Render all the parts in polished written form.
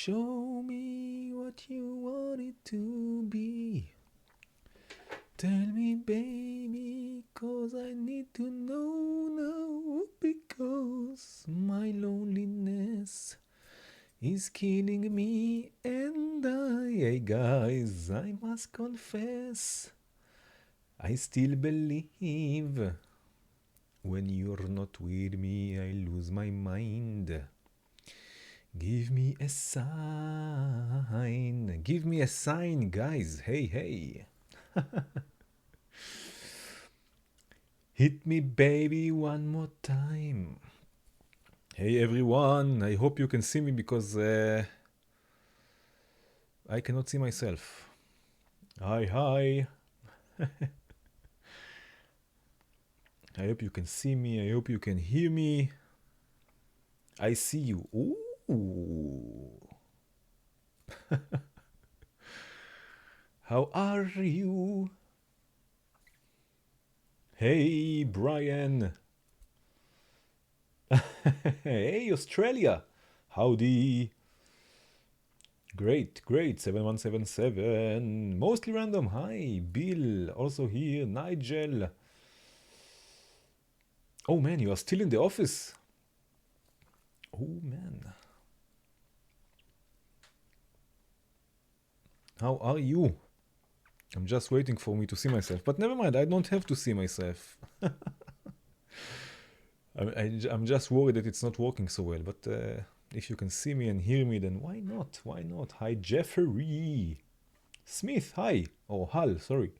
Show me what you want it to be. Tell me, baby, 'cause I need to know now, because my loneliness is killing me, and hey guys, I must confess, I still believe when you're not with me, I lose my mind. Give me a sign. Give me a sign, guys. Hey, hey. Hit me, baby, one more time. Hey, everyone. I hope you can see me because I cannot see myself. Hi, hi. I hope you can see me. I hope you can hear me. I see you. Ooh. How are you? Hey, Brian. Hey, Australia. Howdy. Great, great. 7177. Mostly random. Hi, Bill. Also here. Nigel. Oh man, you are still in the office. Oh man. How are you? I'm just waiting for me to see myself. But never mind, I don't have to see myself. I'm just worried that it's not working so well. But if you can see me and hear me, then why not? Why not? Hi, Jeffrey. Smith, hi. Or Hal, sorry.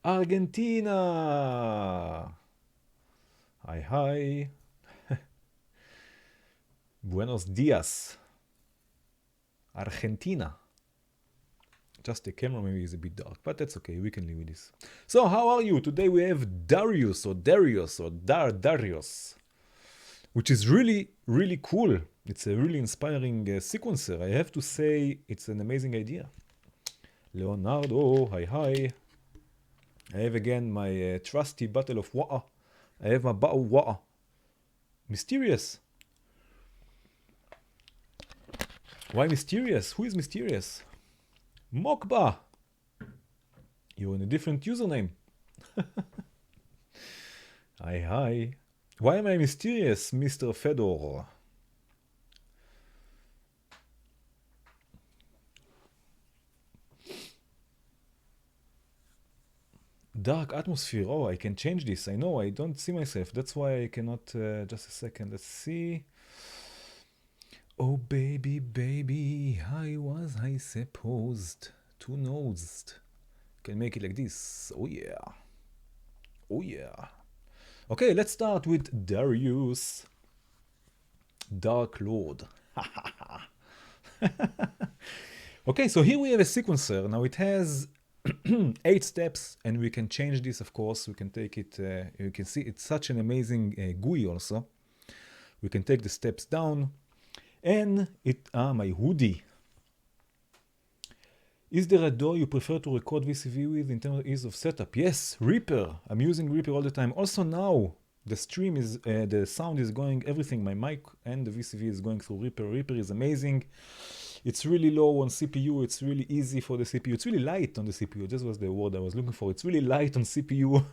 Argentina. Hi, hi. Buenos dias. Argentina. Just the camera maybe is a bit dark, but that's okay, we can live with this. So how are you? Today we have Darius or Darius, which is really, really cool. It's a really inspiring sequencer. I have to say it's an amazing idea. Leonardo, hi hi. I have again my trusty bottle of water. I have my bottle of water. Mysterious. Why mysterious? Who is mysterious? Mokba! You're in a different username. Hi, hi. Why am I mysterious, Mr. Fedor? Dark atmosphere. Oh, I can change this. I know, I don't see myself. That's why I cannot... just a second, let's see. Oh baby, baby, how was I supposed to know? Can make it like this. Oh yeah. Oh yeah. Okay, let's start with Darius. Dark Lord. Okay, so here we have a sequencer. Now it has 8 steps, and we can change this, of course. We can take it, you can see it's such an amazing GUI also. We can take the steps down. And my hoodie. Is there a DAW you prefer to record VCV with in terms of ease of setup? Yes, Reaper. I'm using Reaper all the time. Also now, the stream is, the sound is going, everything, my mic and the VCV is going through Reaper. Reaper is amazing. It's really low on CPU. It's really easy for the CPU. It's really light on the CPU. This was the word I was looking for. It's really light on CPU.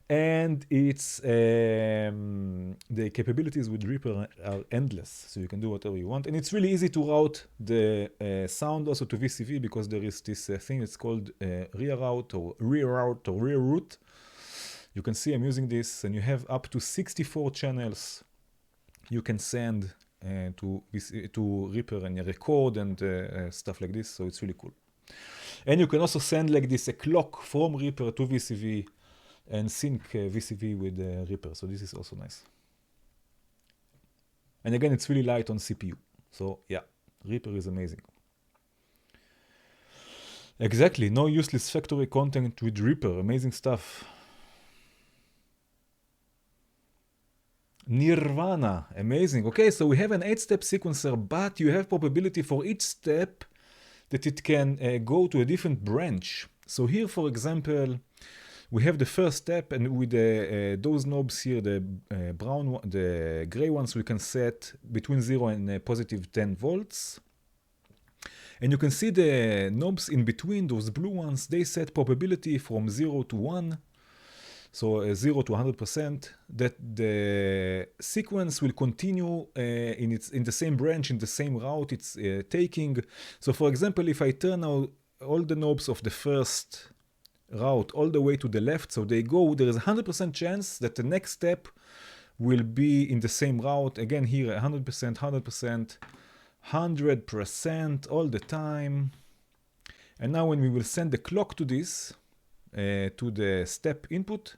And it's the capabilities with Reaper are endless, so you can do whatever you want. And it's really easy to route the sound also to VCV, because there is this thing that's called rear route or rear route. You can see I'm using this, and you have up to 64 channels you can send to Reaper and record and stuff like this. So it's really cool. And you can also send like this a clock from Reaper to VCV and sync VCV with Reaper. So this is also nice. And again, it's really light on CPU. So yeah, Reaper is amazing. Exactly, no useless factory content with Reaper. Amazing stuff. Nirvana, amazing. Okay, so we have an 8-step sequencer, but you have probability for each step that it can go to a different branch. So here, for example, we have the first step, and with those knobs here, the the gray ones, we can set between 0 and positive 10 volts. And you can see the knobs in between, those blue ones, they set probability from 0 to 1. So 0 to 100%, that the sequence will continue in the same branch, in the same route it's taking. So for example, if I turn now all the knobs of the first route all the way to the left, so they go, there is a 100% chance that the next step will be in the same route. Again here, 100%, 100%, 100% all the time. And now when we will send the clock to this, to the step input,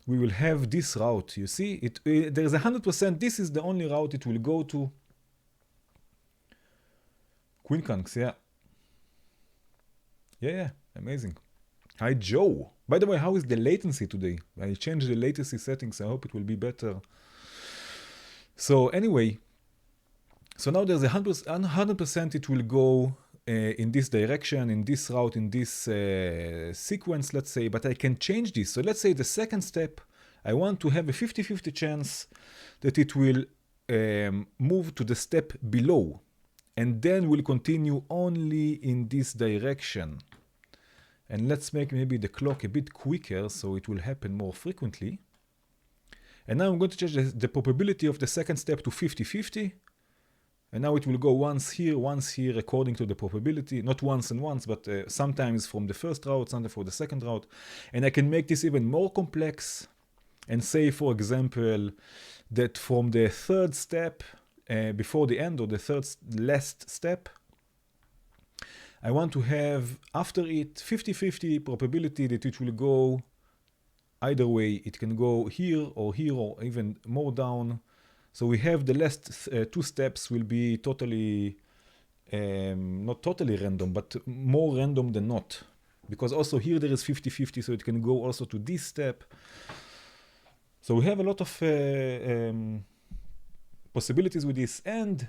we will have this route. You see, there is 100%, this is the only route it will go to. Quinconx, yeah. Yeah, amazing. Hi, Joe. By the way, how is the latency today? I changed the latency settings. I hope it will be better. So anyway, so now there's 100% it will go in this direction, in this route, in this sequence, let's say, but I can change this. So let's say the second step, I want to have a 50-50 chance that it will move to the step below, and then will continue only in this direction. And let's make maybe the clock a bit quicker so it will happen more frequently. And now I'm going to change the probability of the second step to 50-50. And now it will go once here, according to the probability. Not once and once, but sometimes from the first route, sometimes for the second route. And I can make this even more complex and say, for example, that from the third step, before the end, or the third last step, I want to have, after it, 50-50 probability that it will go either way. It can go here, or even more down. So we have the last two steps will be totally, not totally random, but more random than not. Because also here there is 50-50, so it can go also to this step. So we have a lot of possibilities with this, and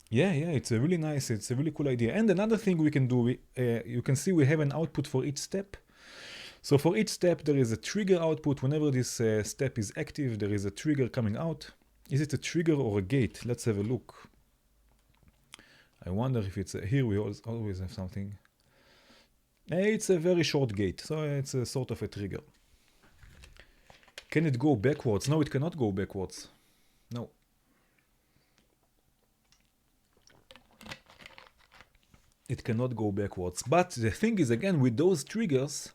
yeah, it's a really nice, it's a really cool idea. And another thing we can do, you can see we have an output for each step. So for each step there is a trigger output. Whenever this step is active, there is a trigger coming out. Is it a trigger or a gate? Let's have a look. I wonder if it's here we always have something. It's a very short gate, so it's a sort of a trigger. Can it go backwards? No, it cannot go backwards. No. It cannot go backwards. But the thing is, again, with those triggers,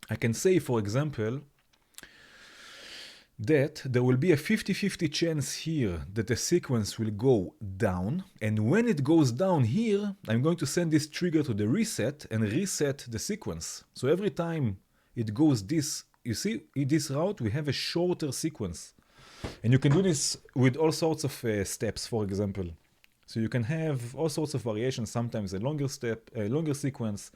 I can say, for example, that there will be a 50-50 chance here that the sequence will go down. And when it goes down here, I'm going to send this trigger to the reset and reset the sequence. So every time it goes this, you see, in this route, we have a shorter sequence. And you can do this with all sorts of steps, for example. So you can have all sorts of variations, sometimes a longer step, a longer sequence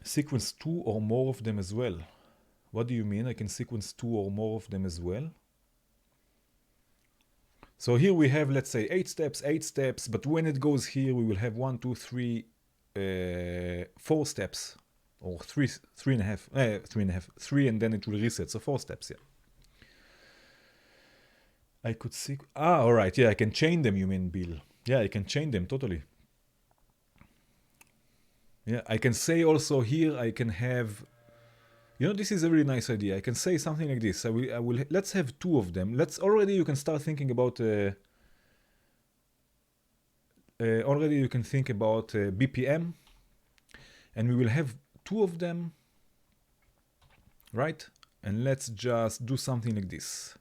2 or more of them as well. What do you mean? I can sequence 2 or more of them as well? So here we have, let's say, 8 steps, but when it goes here, we will have 1, 2, 3, 4 steps, or 3 and a half, 3, and then it will reset, so 4 steps, yeah. I could see, all right, yeah, I can chain them, you mean, Bill. Yeah, I can chain them, totally. Yeah, I can say also here, I can have, you know, this is a really nice idea. I can say something like this. I will, let's have 2 of them. Already you can start thinking about, already you can think about BPM, and we will have 2 of them, right? And let's just do something like this.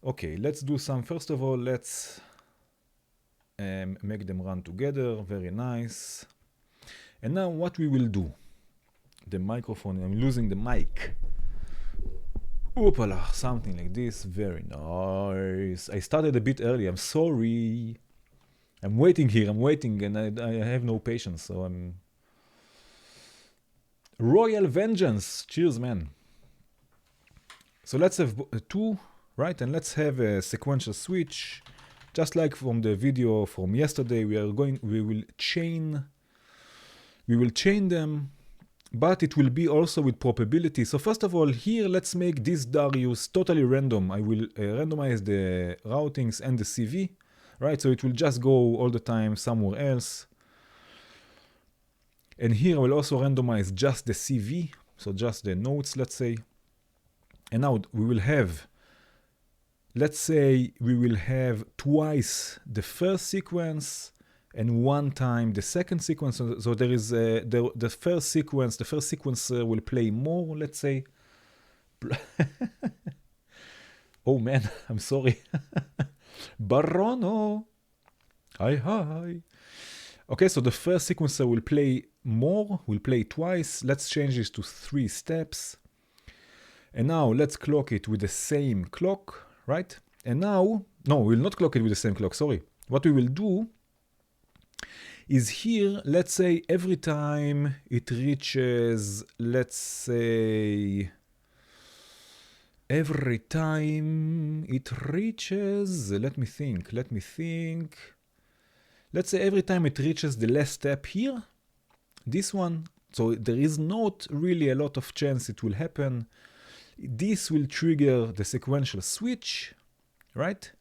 Okay, let's do some, first of all, let's make them run together, very nice. And now what we will do, the microphone, I'm losing the mic. Oopala, something like this, very nice. I started a bit early, I'm sorry. I'm waiting here, and I have no patience, so I'm... Royal Vengeance, cheers, man. So let's have 2, right? And let's have a sequential switch, just like from the video from yesterday, we will chain them, but it will be also with probability. So first of all, here let's make this Darius totally random. I will randomize the routings and the CV, right? So it will just go all the time somewhere else. And here I will also randomize just the CV, so just the notes, let's say. And now we will have, let's say we will have twice the first sequence and one time the second sequence. So there is the first sequence, the first sequencer will play more, let's say. Oh man, I'm sorry. Barono. Hi. Okay, so the first sequencer will play more, will play twice. Let's change this to 3 steps. And now let's clock it with the same clock, right? And now, no, we will not clock it with the same clock, sorry. What we will do is here, let's say every time it reaches, let's say, every time it reaches, let me think. Let's say every time it reaches the last step here, this one, so there is not really a lot of chance it will happen. This will trigger the sequential switch, right?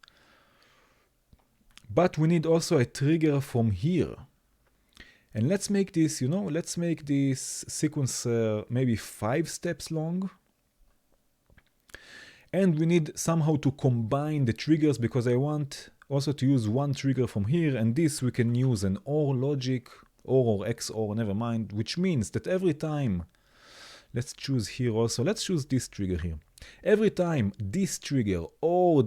But we need also a trigger from here. And let's make this, let's make this sequencer maybe 5 steps long. And we need somehow to combine the triggers because I want also to use one trigger from here, and this we can use an OR logic, OR or XOR, never mind, which means that every time, let's choose here also, let's choose this trigger here. Every time this trigger or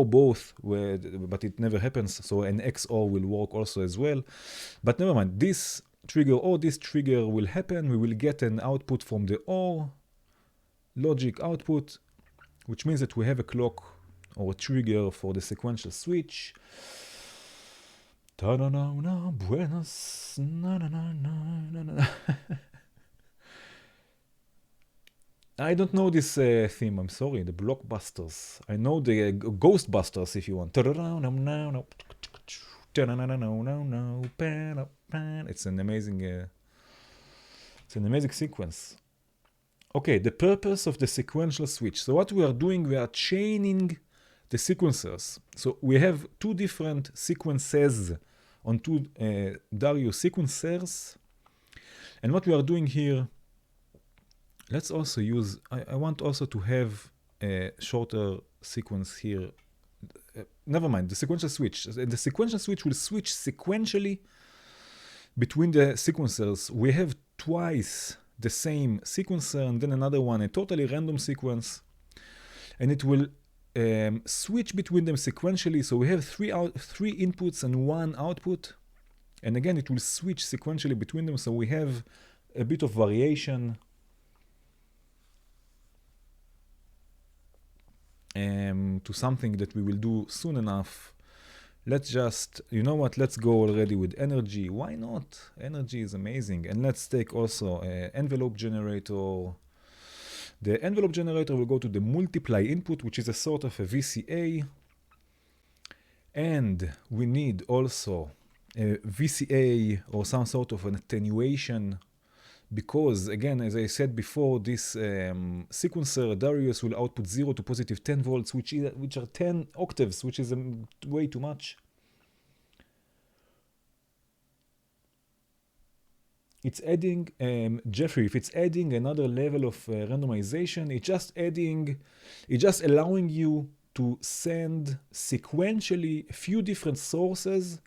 both, but it never happens, so an XOR will work also as well. But never mind, this trigger or this trigger will happen, we will get an output from the OR logic output, which means that we have a clock or a trigger for the sequential switch. Ta-da-na-na, buenos, na-na-na-na-na-na. I don't know this theme, I'm sorry, the blockbusters. I know the Ghostbusters if you want. It's an amazing sequence. Okay, the purpose of the sequential switch. So what we are doing, we are chaining the sequencers. So we have 2 different sequences on 2 Darius sequencers. And what we are doing here, let's also use, I want also to have a shorter sequence here. Never mind, the sequential switch. The sequential switch will switch sequentially between the sequencers. We have twice the same sequencer and then another one, a totally random sequence. And it will switch between them sequentially. So we have 3 inputs and 1 output. And again, it will switch sequentially between them. So we have a bit of variation. To something that we will do soon enough. Let's just, you know what, let's go already with energy. Why not? Energy is amazing. And let's take also an envelope generator. The envelope generator will go to the multiply input, which is a sort of a VCA. And we need also a VCA or some sort of an attenuation, because again, as I said before, this sequencer Darius will output 0 to positive 10 volts, which are 10 octaves, which is way too much. It's adding, Jeffrey, if it's adding another level of randomization, it's just allowing you to send sequentially a few different sources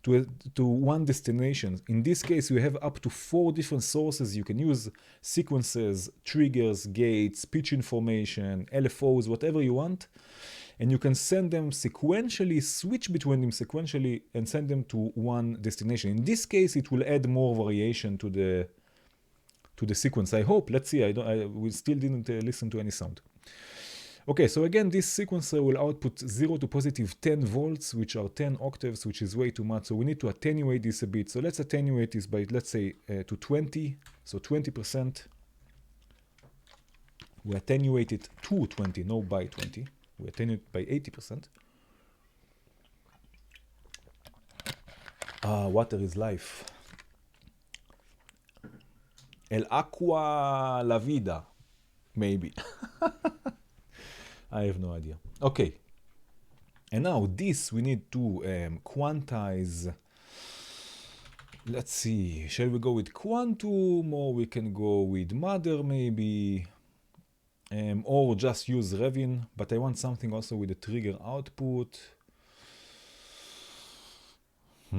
to one destination. In this case, you have up to 4 different sources. You can use sequences, triggers, gates, pitch information, LFOs, whatever you want. And you can send them sequentially, switch between them sequentially, and send them to one destination. In this case, it will add more variation to the sequence. I hope. Let's see. We still didn't listen to any sound. Okay, so again, this sequencer will output 0 to positive 10 volts, which are 10 octaves, which is way too much. So we need to attenuate this a bit. So let's attenuate this by, let's say, to 20. So 20%. We attenuate it to 20, no by 20. We attenuate by 80%. Water is life. El aqua la vida, maybe. I have no idea. Okay. And now this we need to quantize. Let's see, shall we go with quantum, or we can go with mother maybe, or just use Revin, but I want something also with a trigger output. I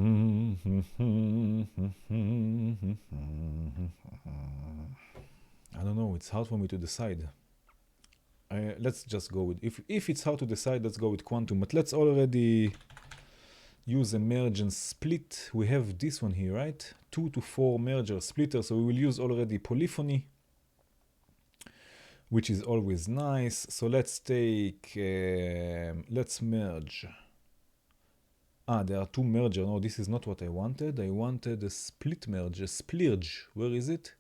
don't know, it's hard for me to decide. Let's just go with, if it's hard to decide, let's go with quantum, but let's already use a merge and split. We have this one here, right? 2 to 4 merger splitter, so we will use already polyphony, which is always nice. So let's take, let's merge. There are 2 merger. No, this is not what I wanted. I wanted a split merge, a splurge. Where is it?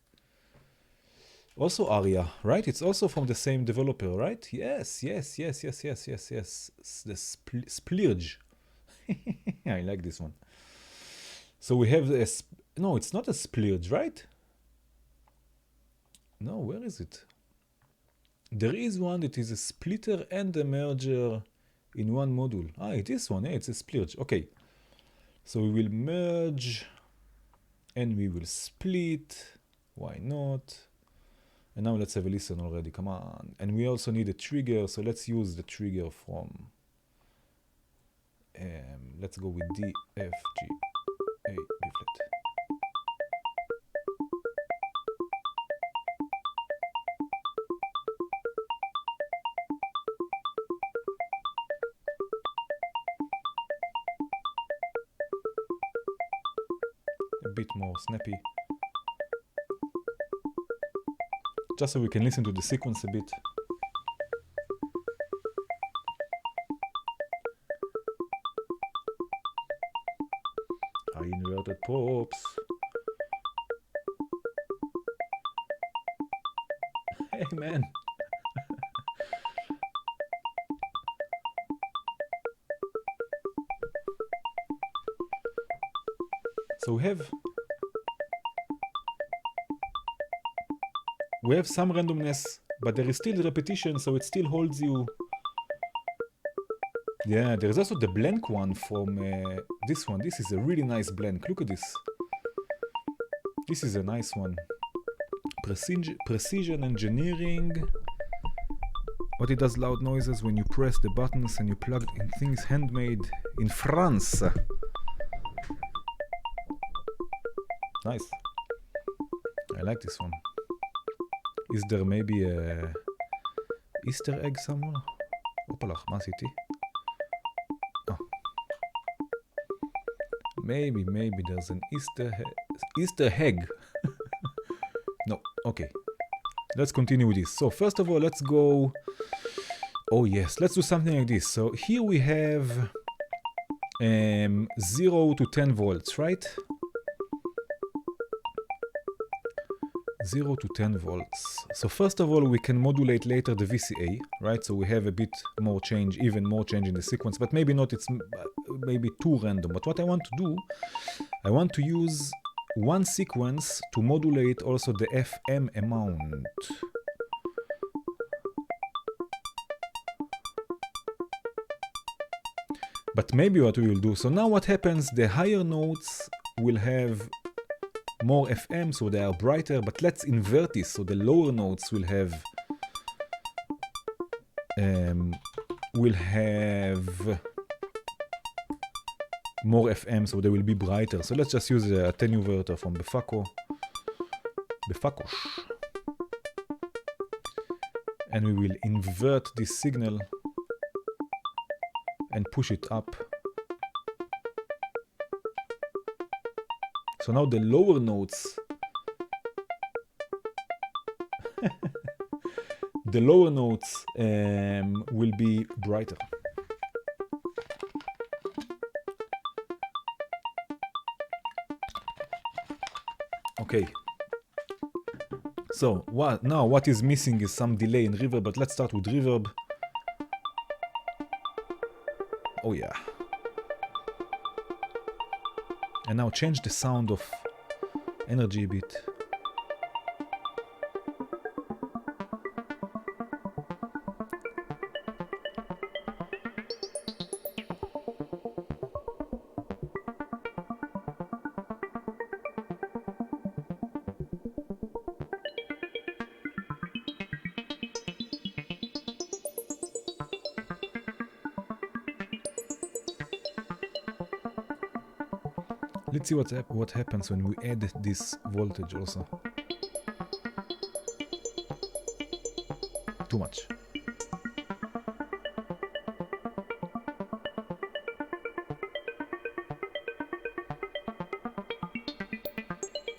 Also Aria, right? It's also from the same developer, right? Yes. The splurge. I like this one. So we have a, no, it's not a splurge, right? No, where is it? There is one that is a splitter and a merger in one module. It is one. It's a splurge. Okay. So we will merge and we will split. Why not? And now let's have a listen already. Come on. And we also need a trigger. So let's use the trigger from. Let's go with D, F, G, A, B flat. A bit more snappy. Just so we can listen to the sequence a bit. Inverted pops. Hey man. So we have some randomness, but there is still repetition, so it still holds you. Yeah, there's also the blank one from this one. This is a really nice blank. Look at this. This is a nice one. Precision engineering. What it does loud noises when you press the buttons and you plug in things handmade in France. Nice. I like this one. Is there maybe a Easter egg somewhere? Opalach, מה עשיתי? Maybe there's an Easter egg. No, okay. Let's continue with this. So first of all, let's go. Oh yes, let's do something like this. So here we have 0 to 10 volts, right? 0 to 10 volts. So first of all, we can modulate later the VCA, right? So we have a bit more change, even more change in the sequence, but maybe not, it's maybe too random. But what I want to do, I want to use one sequence to modulate also the FM amount. But maybe what we will do, so now what happens, the higher notes will have more FM, so they are brighter, but let's invert this, so the lower notes will have more FM, so they will be brighter. So let's just use a attenuator from Befacosh. And we will invert this signal and push it up. So now the lower notes, will be brighter. Okay. So what is missing is some delay in reverb, but let's start with reverb. Oh yeah. And now change the sound of energy a bit. Let's see what happens when we add this voltage also. Too much.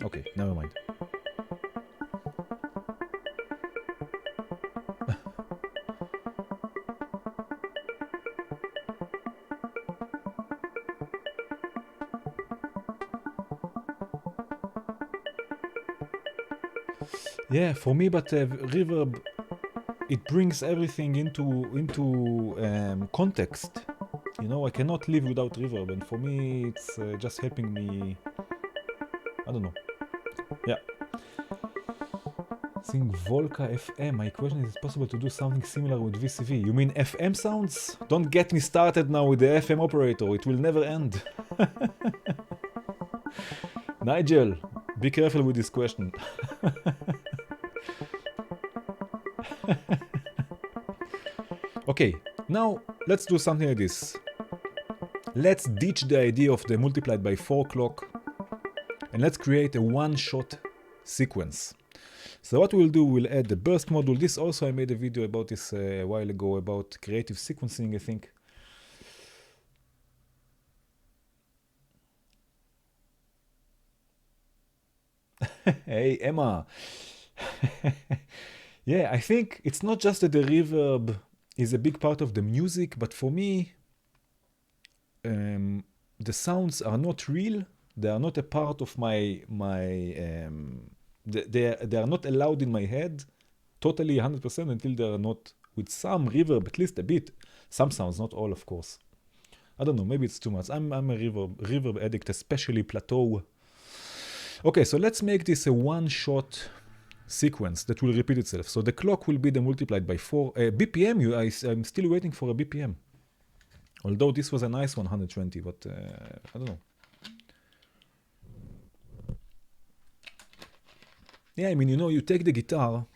Okay, never mind. Yeah, for me, but reverb, it brings everything into context. You know, I cannot live without reverb, and for me, it's just helping me. I don't know. Yeah. Think Volca FM. My question is it possible to do something similar with VCV? You mean FM sounds? Don't get me started now with the FM operator. It will never end. Nigel, be careful with this question. Okay, now let's do something like this. Let's ditch the idea of the multiplied by 4 clock and let's create a one-shot sequence. So what we'll do, we'll add the burst module. This also, I made a video about this a while ago about creative sequencing, I think. Hey, Emma. Yeah, I think it's not just that the reverb is a big part of the music, but for me, the sounds are not real. They are not a part of they are not allowed in my head totally 100% until they are not with some reverb, at least a bit. Some sounds, not all, of course. I don't know, maybe it's too much. I'm a reverb addict, especially plateau. Okay, so let's make this a one-shot sequence that will repeat itself. So the clock will be multiplied by 4 BPM. I'm still waiting for a BPM. Although this was a nice 120, but I don't know. Yeah, I mean, you know, you take the guitar,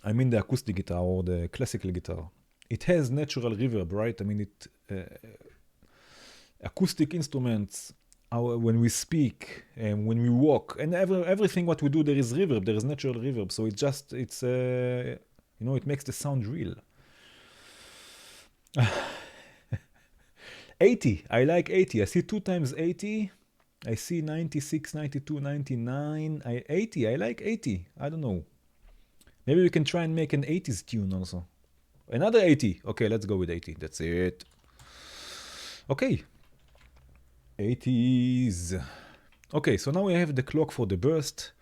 I mean the acoustic guitar or the classical guitar. It has natural reverb, right? I mean, acoustic instruments, when we speak and when we walk and everything what we do, there is reverb, there is natural reverb. So you know, it makes the sound real. 80, I like 80. I see 2 times 80. I see 96, 92, 99, 80. I like 80. I don't know. Maybe we can try and make an 80s tune also. Another 80. Okay, let's go with 80. That's it. Okay. 80s. Okay, so now we have the clock for the burst.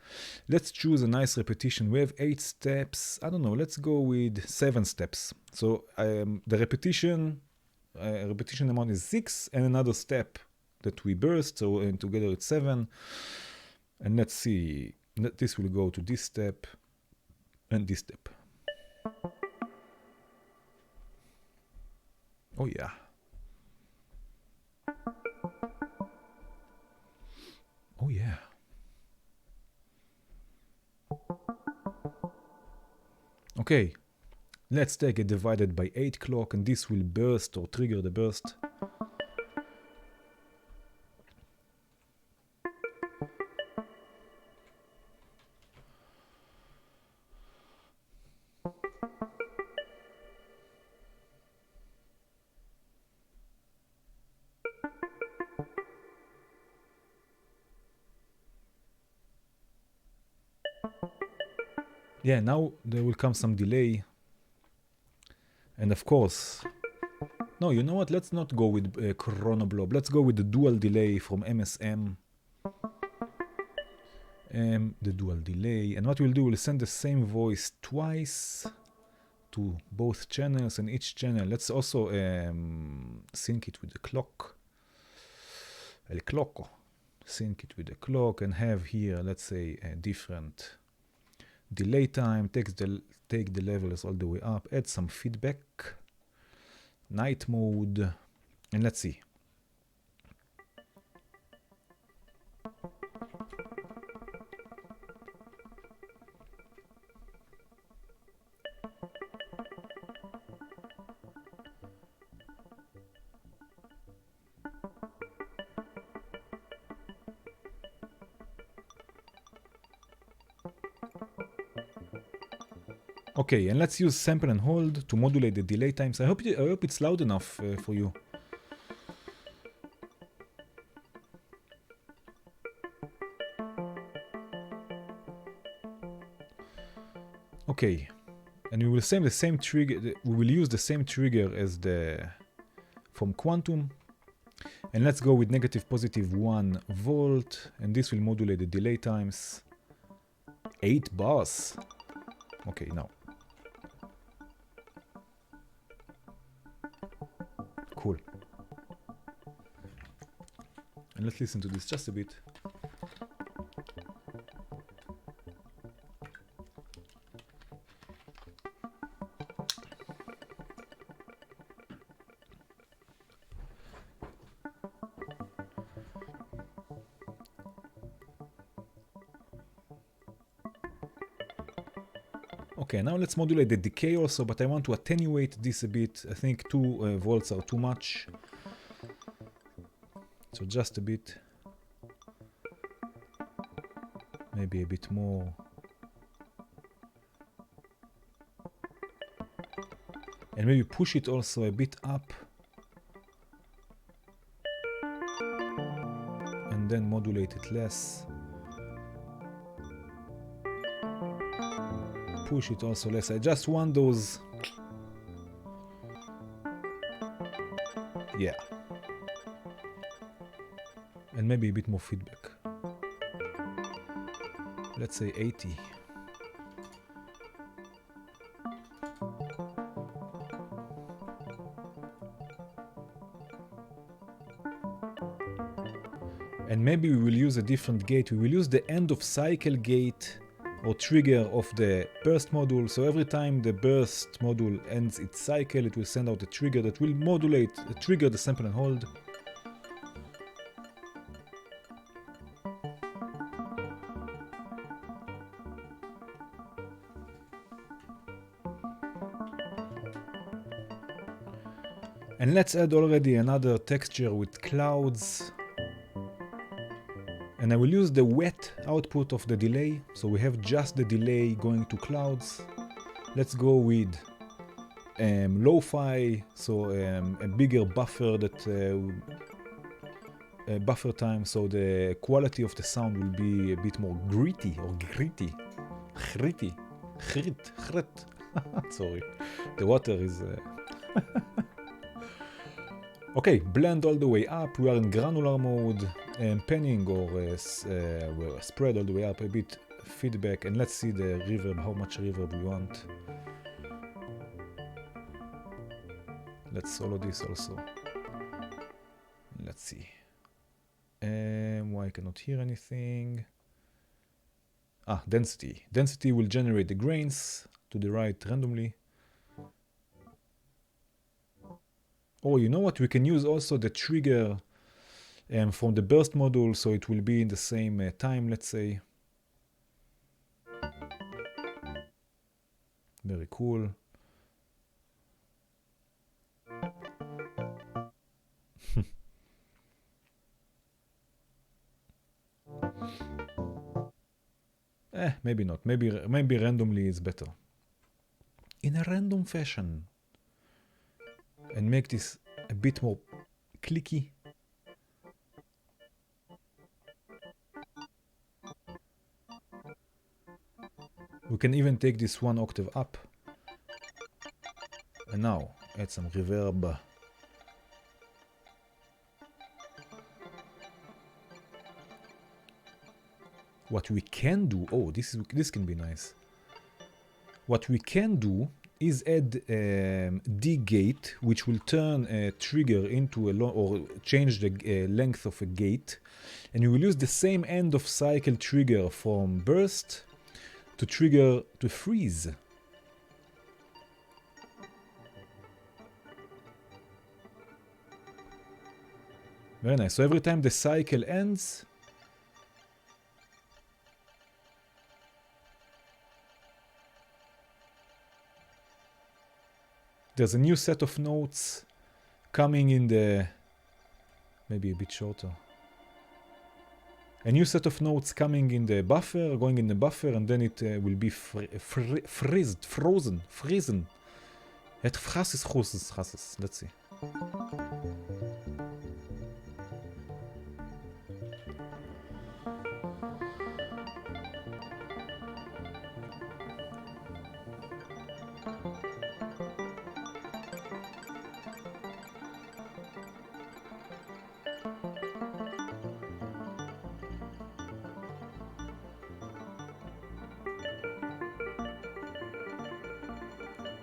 Let's choose a nice repetition. We have 8 steps. I don't know. Let's go with 7 steps. So the repetition amount is 6 and another step that we burst. So and together it's 7. And let's see. This will go to this step and this step. Oh yeah. Oh yeah. Okay, let's take it divided by 8 clock and this will burst or trigger the burst. Yeah, now there will come some delay. And of course, no, you know what? Let's not go with Chronoblob. Let's go with the dual delay from MSM. The dual delay. And what we'll do, we'll send the same voice twice to both channels, and each channel, let's also sync it with the clock. El cloco. sync it with the clock and have here, let's say, a different delay time, take the levels all the way up, add some feedback, night mode, and let's see. Okay, and let's use sample and hold to modulate the delay times. I hope it's loud enough for you. Okay, and we will save the same trigger. We will use the same trigger as the from Quantum, and let's go with negative positive 1 volt, and this will modulate the delay times. 8 bars. Okay, now. Cool. And let's listen to this just a bit. Okay, now let's modulate the decay also, but I want to attenuate this a bit. I think 2 volts are too much. So just a bit. Maybe a bit more. And maybe push it also a bit up. And then modulate it less. Push it also less. I just want those. Yeah. And maybe a bit more feedback. Let's say 80. And maybe we will use a different gate. We will use the end of cycle gate or trigger of the burst module. So every time the burst module ends its cycle, it will send out a trigger that will modulate, trigger the sample and hold. And let's add already another texture with clouds. And I will use the wet output of the delay, so we have just the delay going to clouds. Let's go with lo-fi, so a bigger buffer buffer time, so the quality of the sound will be a bit more gritty or gritty. Sorry, the water is... Okay, blend all the way up. We are in granular mode, and panning or spread all the way up, a bit feedback, and let's see the reverb, how much reverb we want. Let's solo this also. Let's see. Why I cannot hear anything? Ah, density. Density will generate the grains to the right randomly. Oh, you know what? We can use also the trigger from the burst module, so it will be in the same time, let's say. Very cool. Maybe not. Maybe randomly is better. In a random fashion. And make this a bit more clicky. We can even take this 1 octave up. And now add some reverb. What we can do, oh, this can be nice. What we can do is add D gate, which will turn a trigger into a or change the length of a gate, and you will use the same end of cycle trigger from burst to trigger to freeze. Very nice. So every time the cycle ends, there's a new set of notes coming in the, maybe a bit shorter. A new set of notes coming in the buffer, going in the buffer, and then it will be frozen. Let's see.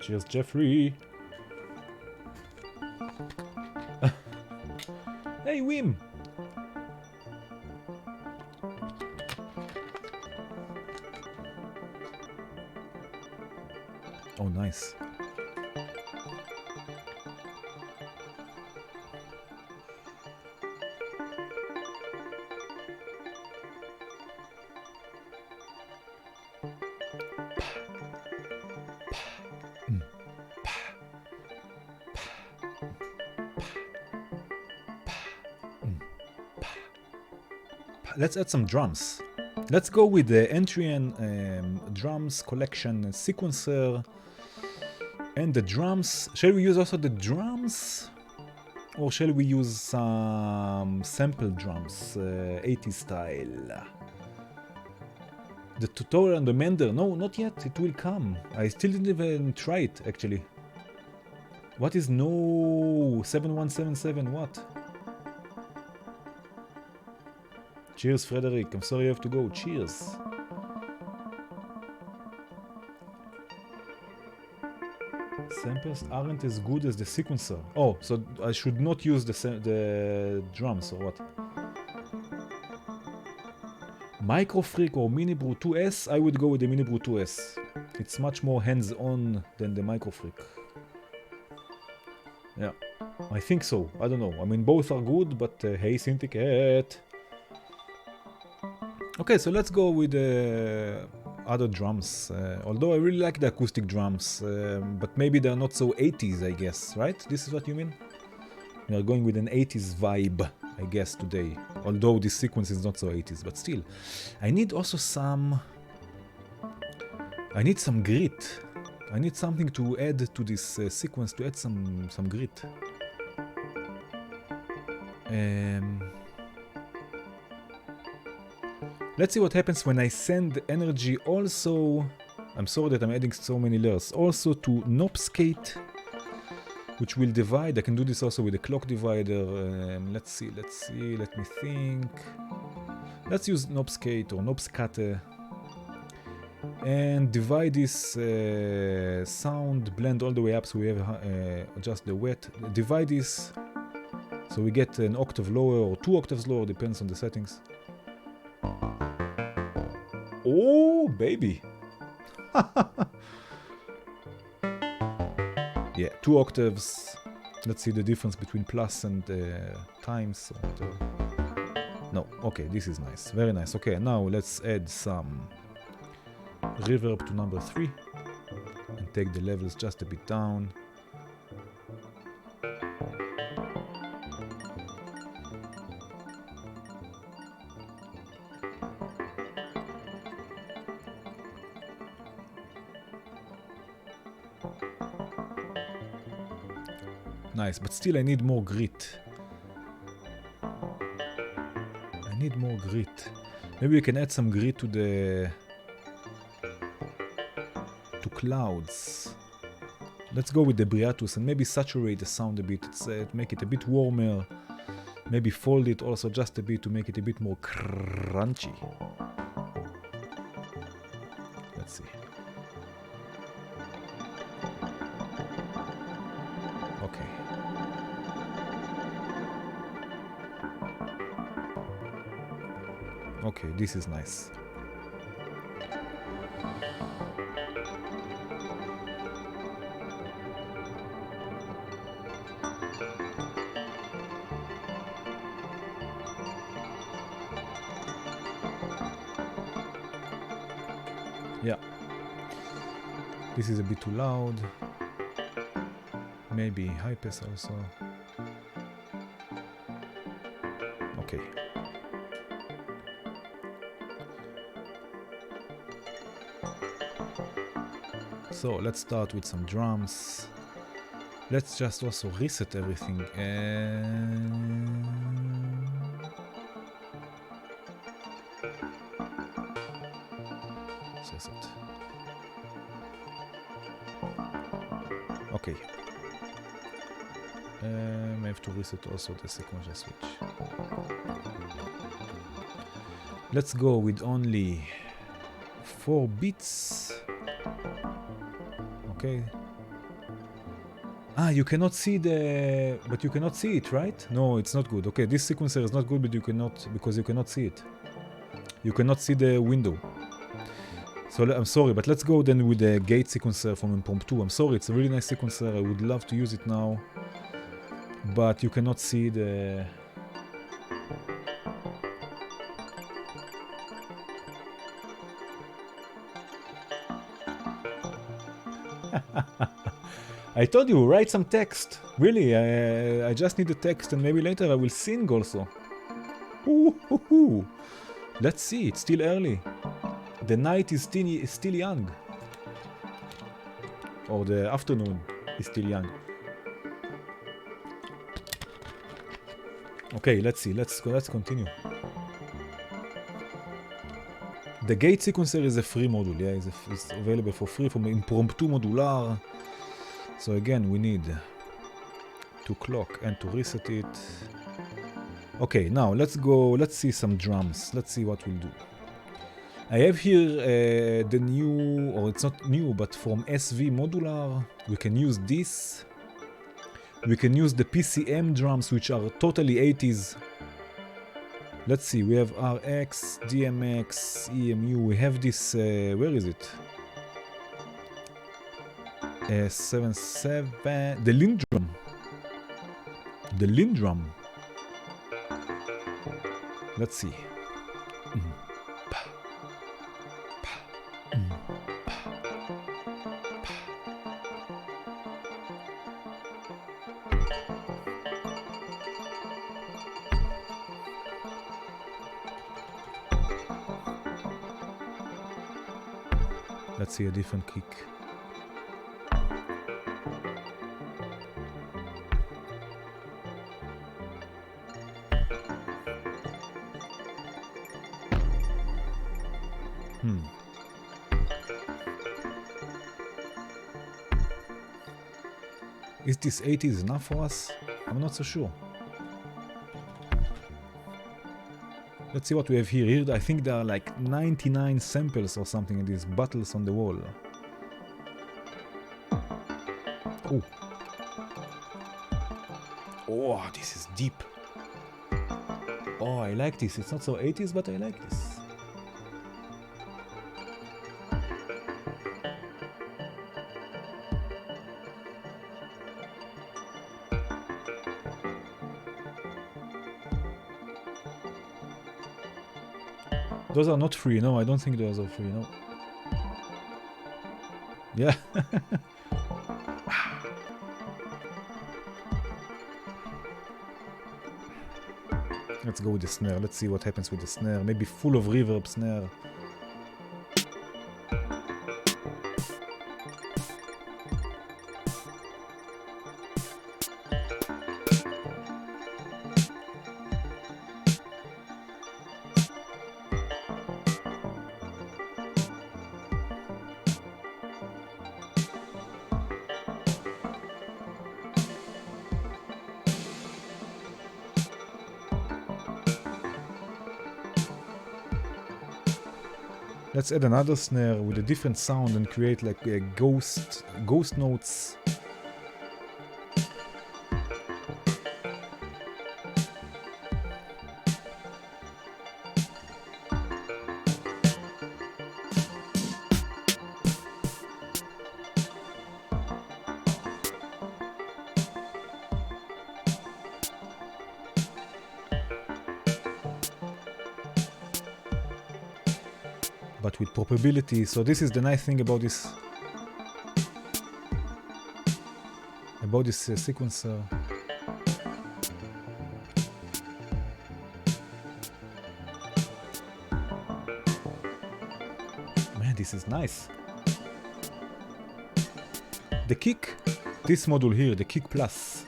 Cheers, Jeffrey. Hey, Wim. Oh, nice. Let's add some drums. Let's go with the Entrian drums collection sequencer and the drums. Shall we use also the drums? Or shall we use some sample drums, 80s style? The tutorial on the Mender. No, not yet. It will come. I still didn't even try it, actually. What is no 7177? What? Cheers, Frederick. I'm sorry you have to go. Cheers. Samples aren't as good as the sequencer. Oh, so I should not use the drums or what? MicroFreak or MiniBrute 2S? I would go with the MiniBrute 2S. It's much more hands-on than the MicroFreak. Yeah, I think so. I don't know. I mean, both are good, but hey, Synthicat. Okay, so let's go with the other drums. Although I really like the acoustic drums, but maybe they're not so 80s, I guess, right? This is what you mean? We are going with an 80s vibe, I guess, today. Although this sequence is not so 80s, but still. I need also some... I need some grit. I need something to add to this sequence, to add some grit. Let's see what happens when I send energy also, I'm sorry that I'm adding so many layers, also to Knobskate, which will divide. I can do this also with a clock divider. Let's see, let me think. Let's use Knobskate or Knobskate and divide this sound blend all the way up so we have just the wet. Divide this so we get an octave lower or 2 octaves lower, depends on the settings. Oh, baby. Yeah, 2 octaves. Let's see the difference between plus and times. No, okay, this is nice. Very nice. Okay, now let's add some reverb to number 3 and take the levels just a bit down. Nice, but still I need more grit. I need more grit. Maybe we can add some grit to the clouds. Let's go with the Briatus and maybe saturate the sound a bit. Make it a bit warmer. Maybe fold it also just a bit to make it a bit more crunchy. Let's see. Okay, this is nice. Yeah. This is a bit too loud. Maybe high pass also. Okay. So let's start with some drums. Let's just also reset everything. Let's reset. Okay. I have to reset also the sequential switch. Let's go with only 4 beats. Okay. Ah, you cannot see the... But you cannot see it, right? No, it's not good. Okay, this sequencer is not good, but you cannot... Because you cannot see it. You cannot see the window. So I'm sorry, but let's go then with the gate sequencer from Impromptu. I'm sorry, it's a really nice sequencer. I would love to use it now. But you cannot see the... I told you, write some text. Really, I just need the text and maybe later I will sing also. Ooh. Let's see, it's still early. The night is still young. Or the afternoon is still young. Okay, let's see, let's continue. The gate sequencer is a free module, yeah, it's available for free from Impromptu Modular. So again, we need to clock and to reset it. Okay, now let's see some drums. Let's see what we'll do. I have here the new, or it's not new, but from SV Modular. We can use this. We can use the PCM drums, which are totally 80s. Let's see, we have RX, DMX, EMU. We have this, where is it? 7.7, the Lindrum. The Lindrum. Let's see. Let's see a different kick. Is this 80s enough for us? I'm not so sure. Let's see what we have here. Here I think there are like 99 samples or something in these bottles on the wall. Oh. Oh, this is deep. Oh, I like this. It's not so 80s, but I like this. Those are not free, no, I don't think those are free, no. Yeah. Let's go with the snare, let's see what happens with the snare. Maybe full of reverb snare. Let's add another snare with a different sound and create like a ghost notes. but with probability. So this is the nice thing about this sequencer. Man, this is nice. The kick, this module here, the kick plus.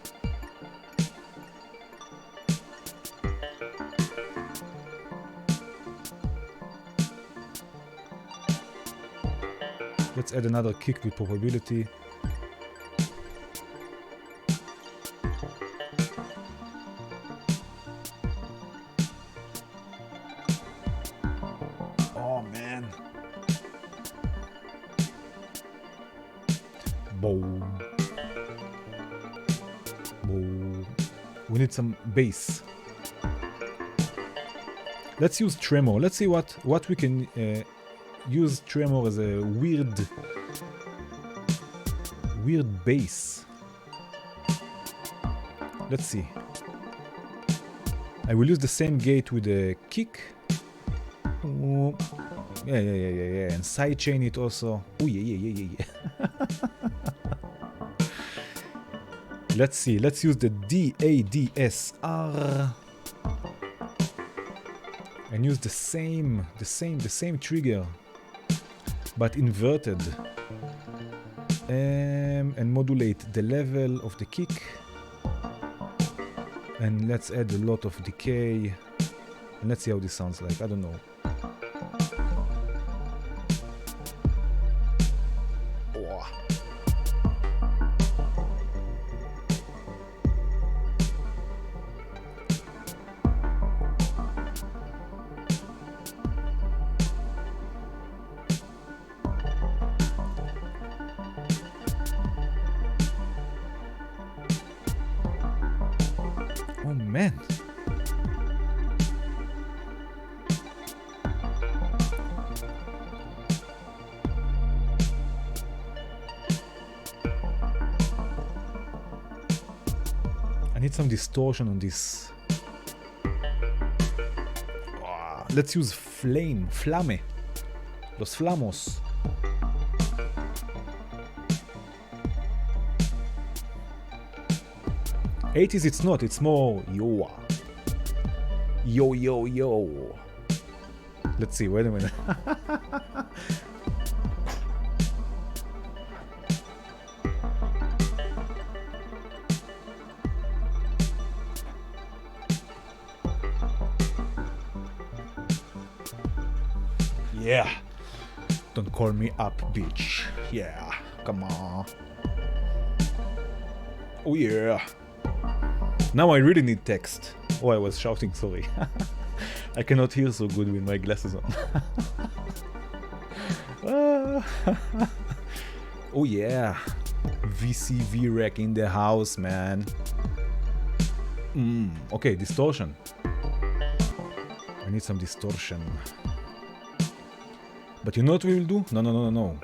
Let's add another kick with probability. Oh man. Boom. Boom. We need some bass. Let's use tremor. Let's see what we can use tremor as a weird bass. Let's see. I will use the same gate with the kick. Oh, yeah, and sidechain it also. Oh yeah. Let's see. Let's use the DADSR and use the same trigger, but inverted, and modulate the level of the kick, and let's add a lot of decay, and let's see how this sounds like. I don't know. Oh man. I need some distortion on this. Let's use flame, los flamos. '80s it's not, it's more yo. Let's see, wait a minute. Yeah. Don't call me up, bitch. Yeah, come on. Oh yeah. Now I really need text. Oh, I was shouting, sorry. I cannot hear so good with my glasses on. Oh yeah. VCV rack in the house, man. Okay, distortion. I need some distortion. But you know what we will do? No.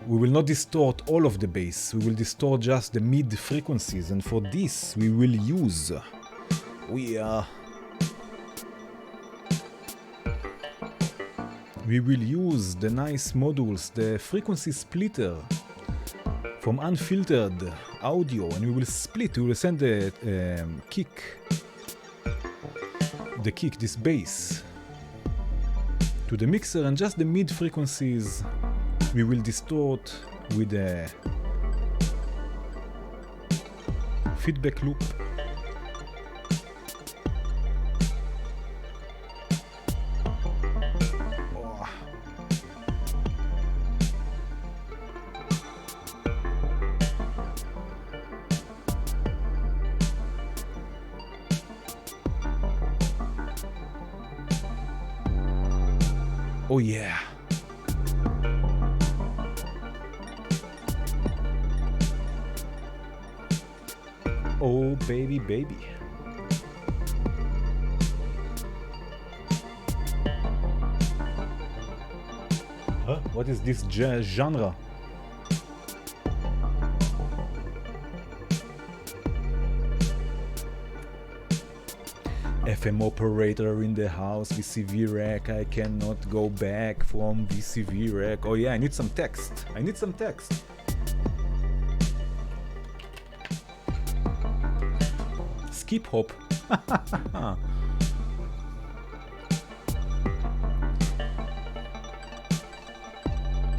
We will not distort all of the bass. We will distort just the mid frequencies, and for this we will use we will use the nice modules, the frequency splitter from unfiltered audio, and we will split. We will send the kick, this bass, to the mixer, and just the mid frequencies we will distort with a feedback loop. Oh yeah. Oh baby. Huh? What is this genre? FM operator in the house, VCV rack, I cannot go back from VCV rack. Oh yeah, I need some text. I need some text. Skip hop.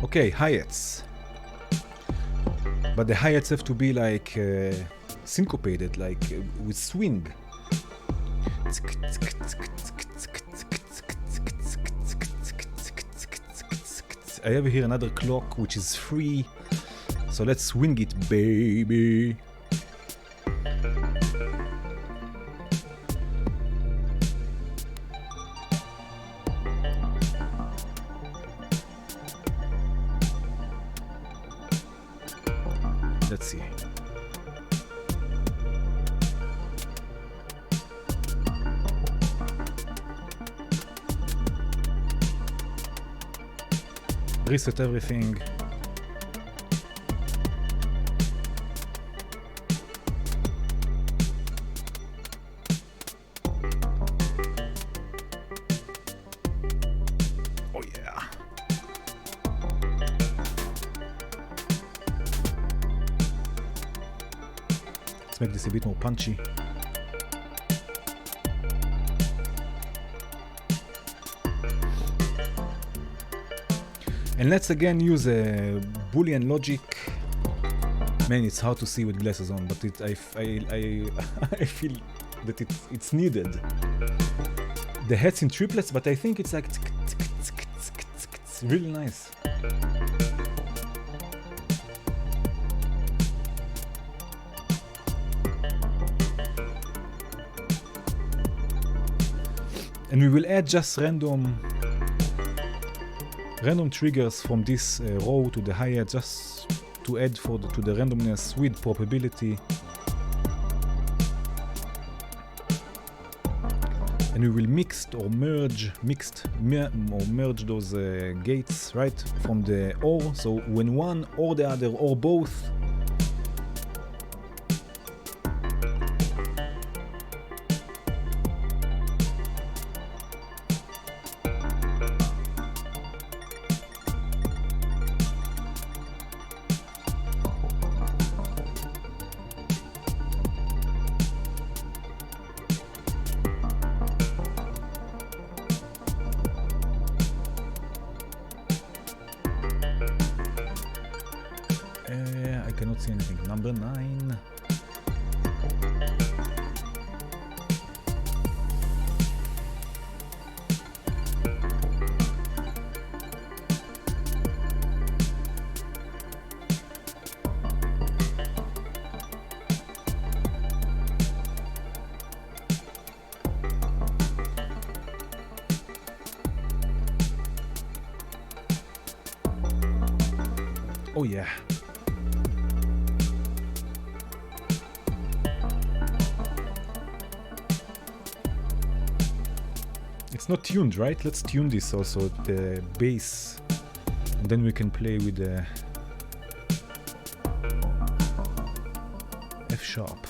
Okay, hi-hats. But the hi-hats have to be like syncopated, like with swing. I have here another clock which is free, so let's swing it, baby. Let's see. Reset everything. Oh yeah. Let's make this a bit more punchy. And let's again use a Boolean logic. Man, it's hard to see with glasses on, but I feel that it's needed. The head's in triplets, but I think it's like it's really nice. And we will add just random triggers from this row to the hi-hat, just to add to the randomness with probability. And we will mix or merge those gates right from the OR. So when one or the other or both, see anything. Number 9. Oh yeah. It's not tuned, right? Let's tune this also, the bass, and then we can play with the F sharp.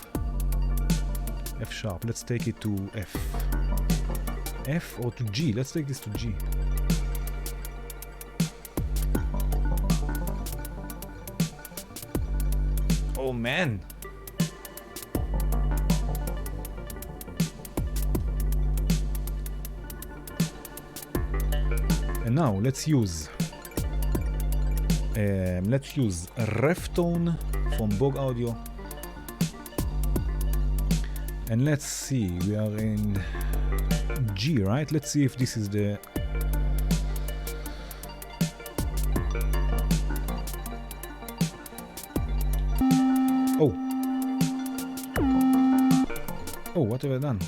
Let's take it to F or to G. Let's take this to G. Oh man. And now let's use ref tone from Bog Audio, and let's see, we are in G, right? Let's see if this is the oh, what have I done?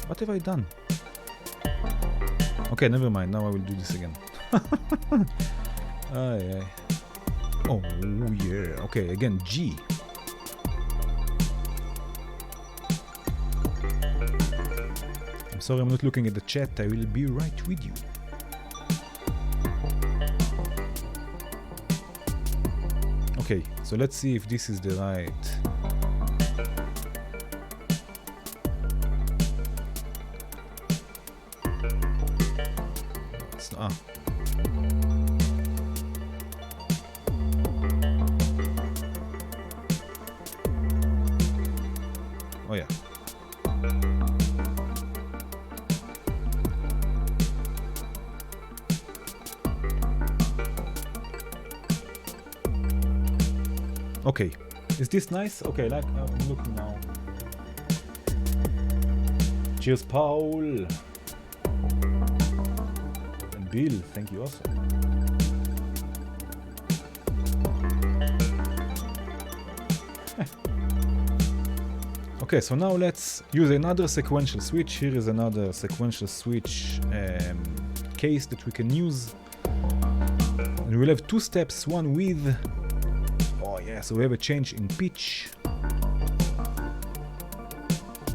What have I done? Okay, never mind. Now I will do this again. Aye. Oh yeah. Okay, again G. I'm sorry, I'm not looking at the chat. I will be right with you. Okay, so let's see if this is the right. Oh yeah. Okay, is this nice? Okay, like I'm looking now. Cheers, Paul. And Bill, thank you also. Okay, so now let's use another sequential switch. Here is another sequential switch case that we can use. And we'll have two steps, one with... Oh yeah, so we have a change in pitch.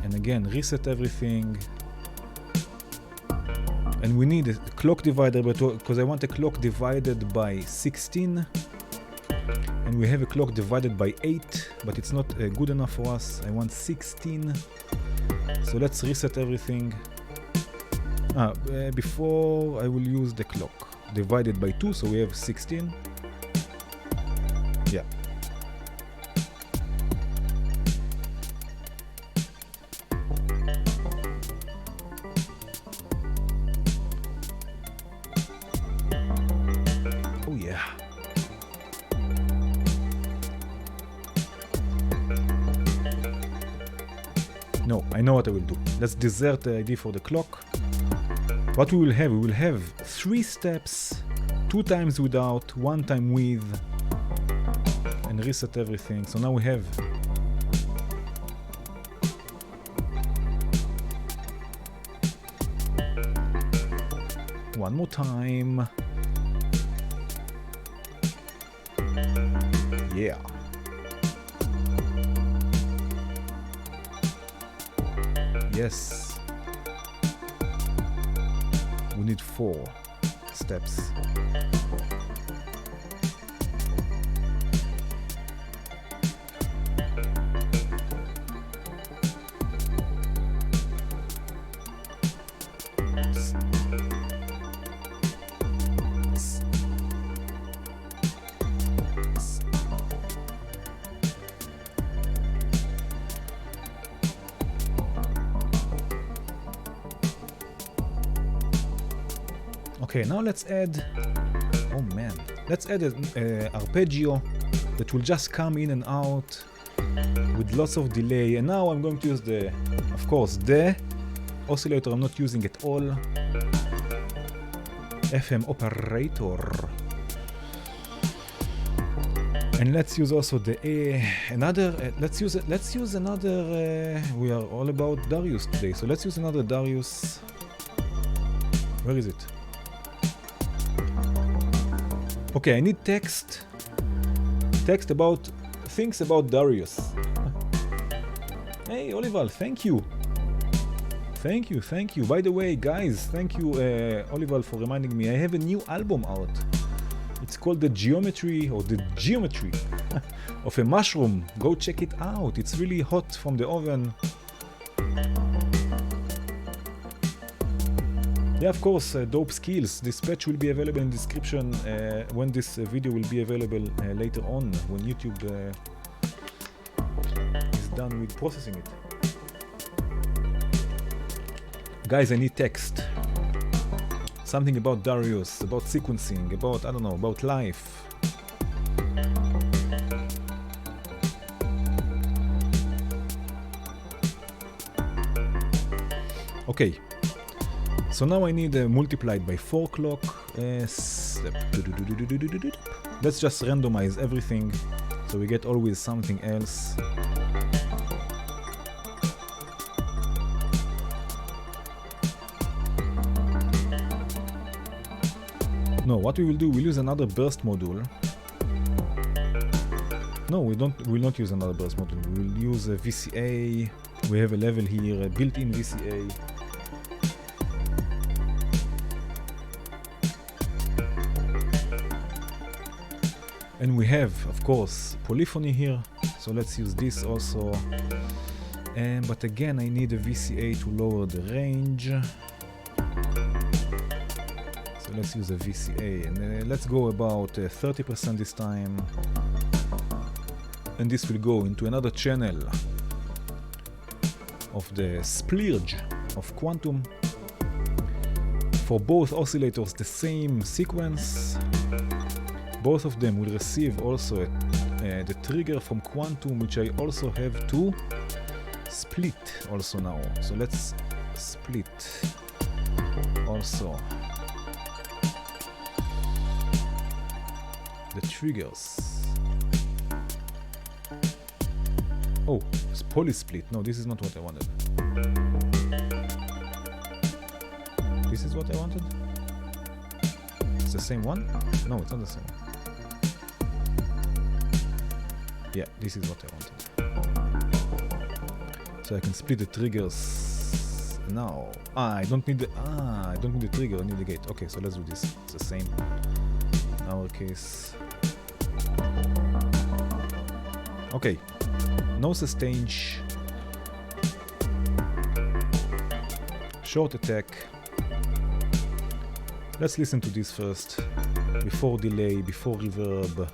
And again, reset everything. And we need a clock divider, because I want a clock divided by 16. And we have a clock divided by 8, but it's not good enough for us. I want 16. So let's reset everything. Before I will use the clock divided by 2, so we have 16. Yeah. Oh yeah. No, I know what I will do. Let's desert the idea for the clock. What we will have 3 steps, 2 times without, 1 time with, and reset everything. So now we have one more time. Yeah. Yes. We need 4 steps. Okay, now let's add, oh man, let's add an arpeggio that will just come in and out with lots of delay. And now I'm going to use the, of course, the oscillator I'm not using at all, FM operator. And let's use also the let's use another, we are all about Darius today, so let's use another Darius. Where is it? Okay, I need text about things about Darius. Hey, Olival, thank you. By the way, guys, thank you, Olival, for reminding me. I have a new album out. It's called The Geometry of a Mushroom. Go check it out. It's really hot from the oven. Yeah, of course, dope skills. This patch will be available in the description when this video will be available later on, when YouTube is done with processing it. Guys, I need text. Something about Darius, about sequencing, about, I don't know, about life. Okay. So now I need multiplied by 4 clock. Let's just randomize everything so we get always something else. No, what we will do, we'll use another burst module. No, we'll not use another burst module. We'll use a VCA. We have a level here, a built-in VCA. And we have, of course, polyphony here, so let's use this also. But again, I need a VCA to lower the range. So let's use a VCA, and let's go about 30% this time. And this will go into another channel of the splurge of quantum. For both oscillators, the same sequence. Both of them will receive also the trigger from quantum, which I also have to split also now. So let's split also the triggers. Oh, it's poly split. No, this is not what I wanted. This is what I wanted? It's the same one? No, it's not the same one. Yeah, this is what I wanted. So I can split the triggers now. I don't need the trigger, I need the gate. Okay, so let's do this. It's the same in our case. Okay, no sustain, short attack. Let's listen to this first, before delay, before reverb.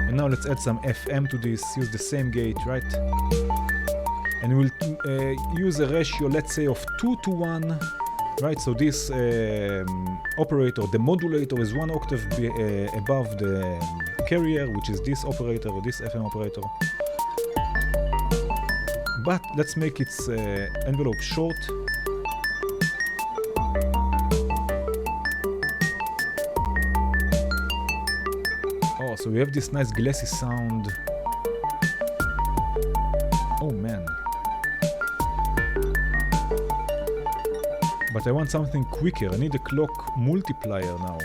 And now let's add some FM to this, use the same gate, right? And we'll use a ratio, let's say, of 2:1, right? So this operator, the modulator, is 1 octave above the carrier, which is this operator or this FM operator. But let's make its envelope short. Oh, so we have this nice glassy sound. Oh man. But I want something quicker. I need a clock multiplier now.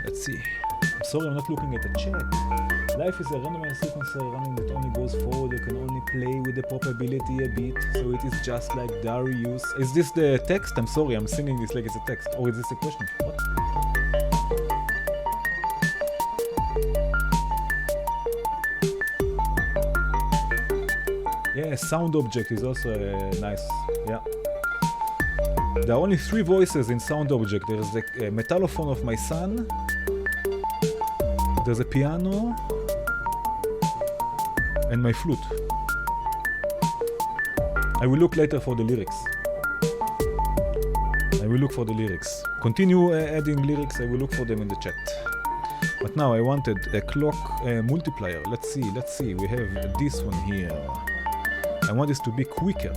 Let's see. I'm sorry, I'm not looking at the chat. Life is a randomized sequencer running that only goes forward. You can only play with the probability a bit, so it is just like Darius. Is this the text? I'm sorry, I'm singing this like it's a text. Or is this a question? What? Yeah, sound object is also nice. Yeah. There are only 3 voices in sound object. There's the metallophone of my son. There's a piano. And my flute. I will look later for the lyrics. I will look for the lyrics. Continue adding lyrics, I will look for them in the chat. But now I wanted a clock multiplier. Let's see, we have this one here. I want this to be quicker.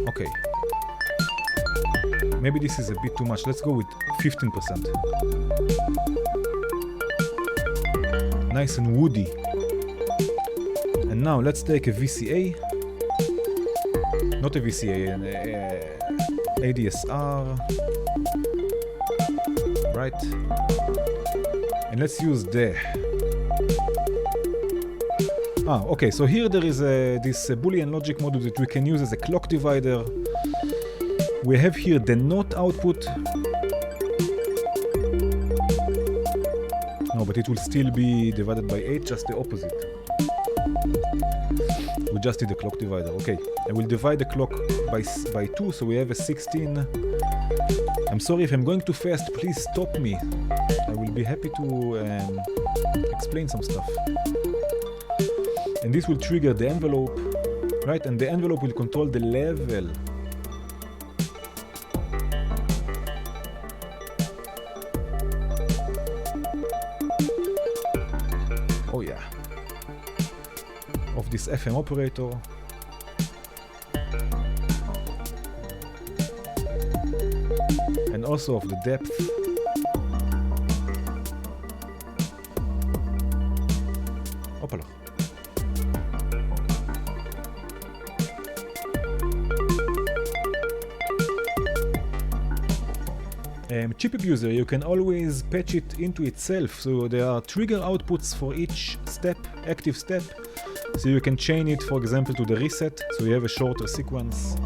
Okay. Maybe this is a bit too much. Let's go with 15%. Nice and woody. And now let's take a VCA. Not a VCA, an ADSR. Right. And let's use the... okay, so here there is this Boolean logic module that we can use as a clock divider. We have here the not output. No, but it will still be divided by 8, just the opposite. We just did the clock divider. Okay, I will divide the clock by 2, so we have a 16. I'm sorry if I'm going too fast, please stop me. I will be happy to explain some stuff. And this will trigger the envelope, right? And the envelope will control the level. Oh yeah. Of this FM operator. And also of the depth. Hopala. Chip abuser, you can always patch it into itself, so there are trigger outputs for each step, active step, so you can chain it, for example, to the reset, so you have a shorter sequence.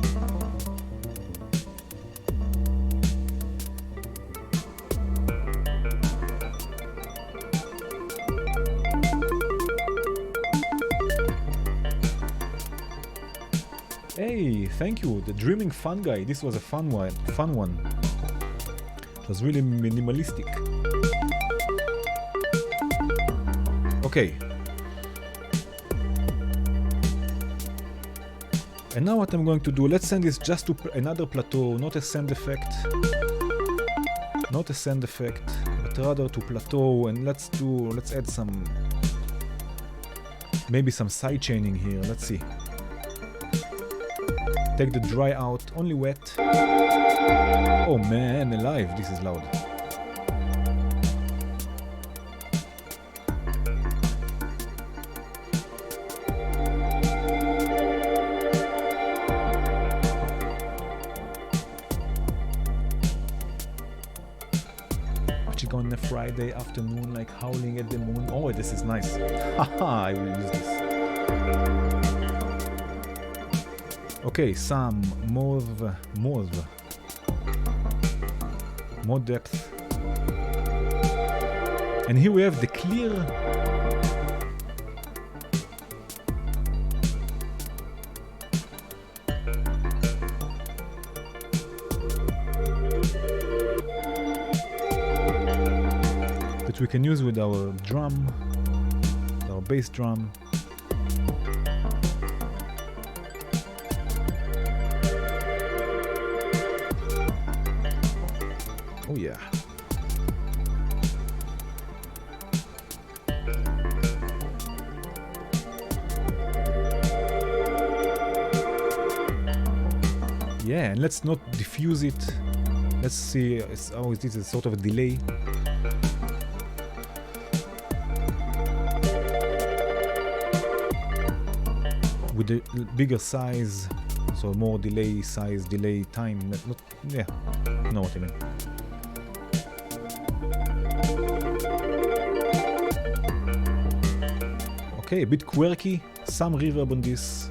Hey, thank you, the Dreaming Fun Guy. This was a fun one. It was really minimalistic. Okay. And now what I'm going to do, let's send this just to another plateau, not a send effect. Not a send effect, but rather to plateau, and let's add some, maybe some side chaining here, let's see. Take the dry out, only wet. Oh man, alive, this is loud. Watching on a Friday afternoon like howling at the moon. Oh, this is nice. Haha, I will use this. Okay, some more depth. And here we have the clear. That we can use with our drum, our bass drum. Oh yeah. Yeah, and let's not diffuse it. Let's see, this is sort of a delay. With a bigger size, so more delay size, delay time, not yeah, you know what I mean. Okay, a bit quirky, some reverb on this.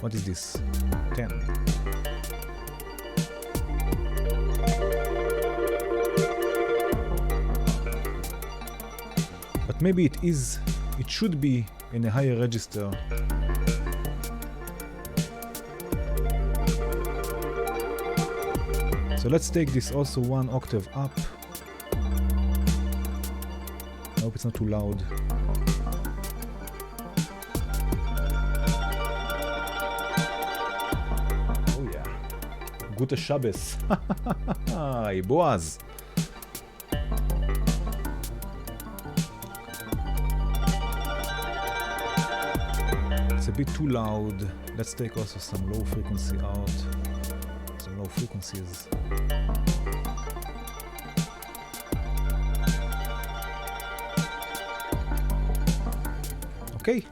What is this? 10. But maybe it should be in a higher register. So let's take this also 1 octave up. I hope it's not too loud. Gute Shabbos. Hi, Boaz. It's a bit too loud. Let's take also some low frequency out. Some low frequencies. Okay.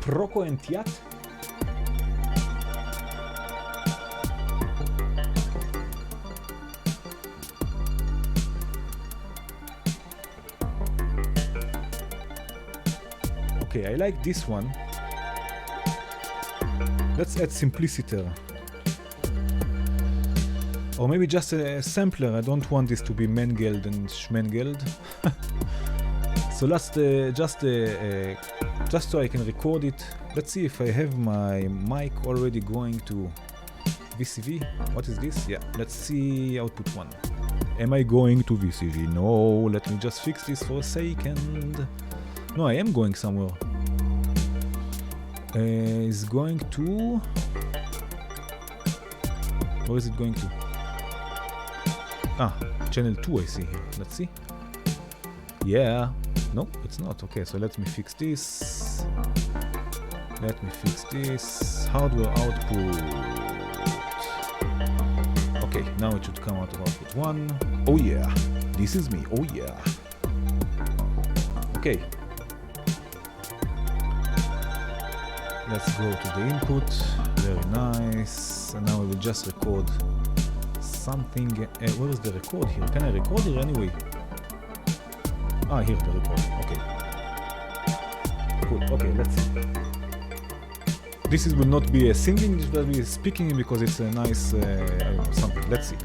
Rocco and Tiat. Okay, I like this one. Let's add simpliciter. Or maybe just a sampler. I don't want this to be Mengeld and Schmengeld. So let's just so I can record it. Let's see if I have my mic already going to VCV. What is this? Yeah, let's see output 1. Am I going to VCV? No, let me just fix this for a second. No, I am going somewhere. Is going to... Where is it going to? Ah, channel 2 I see here. Let's see. Yeah. No, it's not. Okay, so let me fix this. Let me fix this. Hardware output. Okay, now it should come out of output 1. Oh yeah, this is me, oh yeah. Okay. Let's go to the input, very nice. And now we will just record something. Where is the record here? Can I record here anyway? Ah, here the record, okay. Cool, okay, let's see. This will not be a singing, it will be speaking because it's a nice, I don't know, something. Let's see.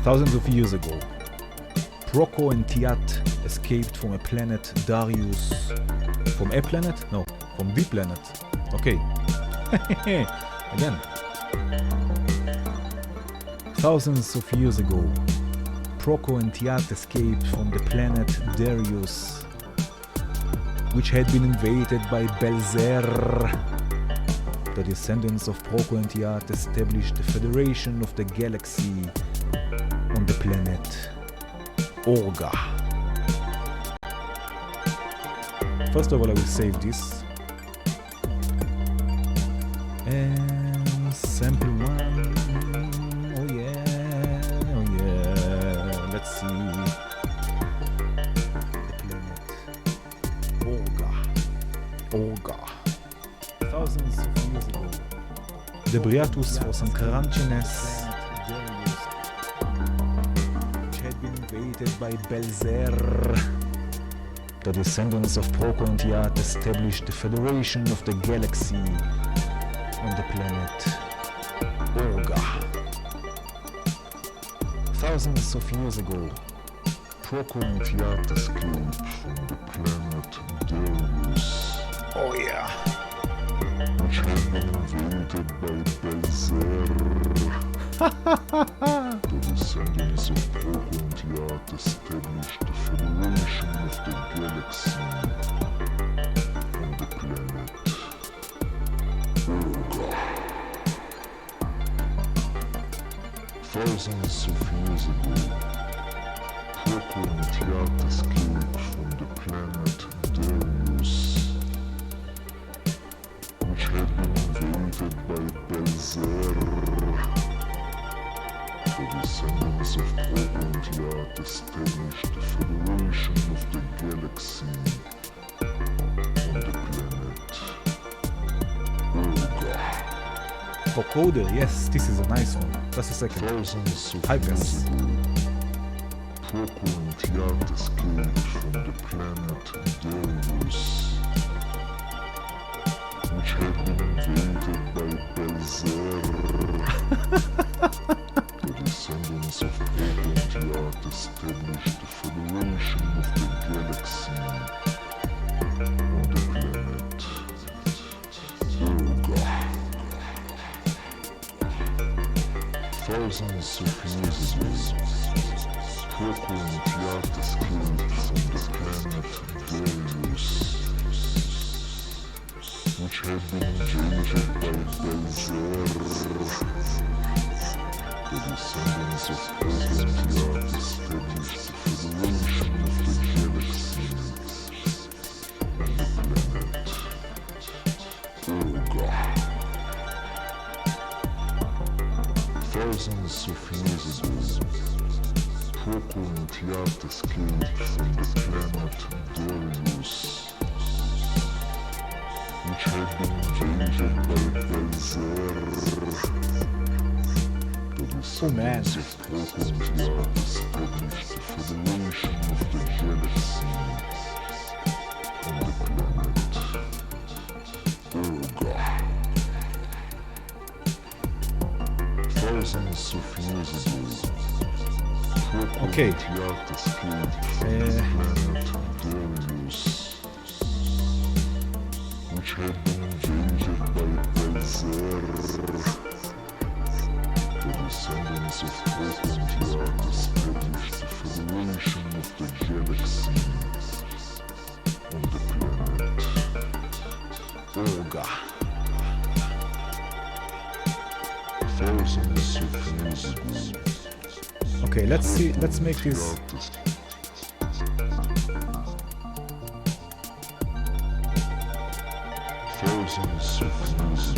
Thousands of years ago, Proco and Tiat escaped from a planet Darius. From a planet? No, from the planet. Okay. Again. Thousands of years ago, Proco and Tiat escaped from the planet Darius, which had been invaded by Belzer. The descendants of Proco and Tiat established the Federation of the Galaxy on the planet Orga. First of all, I will save this. And sample 1. Oh yeah, oh yeah. Let's see. Orga. Thousands of years ago, the Briatus for some crunchiness, which had been invaded by Belzer. The descendants of Proco and Tiat established the Federation of the Galaxy on the planet Orga. Thousands of years ago, Proco and Tiat escaped from the planet Darius. Oh yeah. Which had been invaded by Belzer. The descendants of Proco and Tiat established the Federation of the Galaxy on the planet Orga. Thousands of years ago, Proco and Tiat escaped from the planet Darius, which had been invaded by Belzer. The descendants of Proco and Tiat established the Federation of the Galaxy on the planet Orga. For Coder, yes, this is a nice one. Just a second. Thousands of Hype years us. ago, Proco and Tiat escaped from the planet Darius, which had been invaded by Belzer. The descendants of Proco and Tiat established the Federation of the Galaxy on the planet Orga. Thousands of years ago, Proco and Tiat escaped from the planet Darius, which had been invaded by Belzer. The descendants of Proco and Tiat established the Federation of the Galaxy on the planet Orga. Thousands of years ago, Proco and Tiat escaped from the planet Darius, which had been invaded by Belzer. The descendants of Proco and Tiat established the Federation of the Galaxy on the planet Orga. Thousands of years ago, Proco Okay. and Tiat escaped from the planet Darius, which had been invaded by Belzer. The descendants of Proco and Tiat established the Federation of the Galaxy on the planet Orga. Thousands of years ago, Okay, let's see, let's make this. Thousands Thousands of music.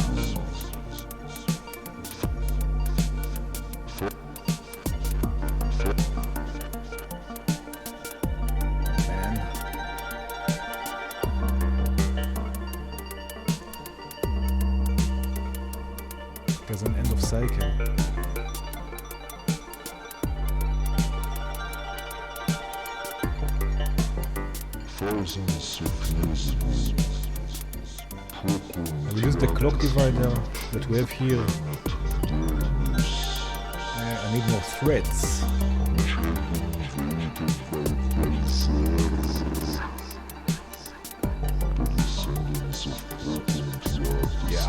There's an end of cycle. Thousands of music. I will use the clock divider that we have here. I need more threads. Yeah.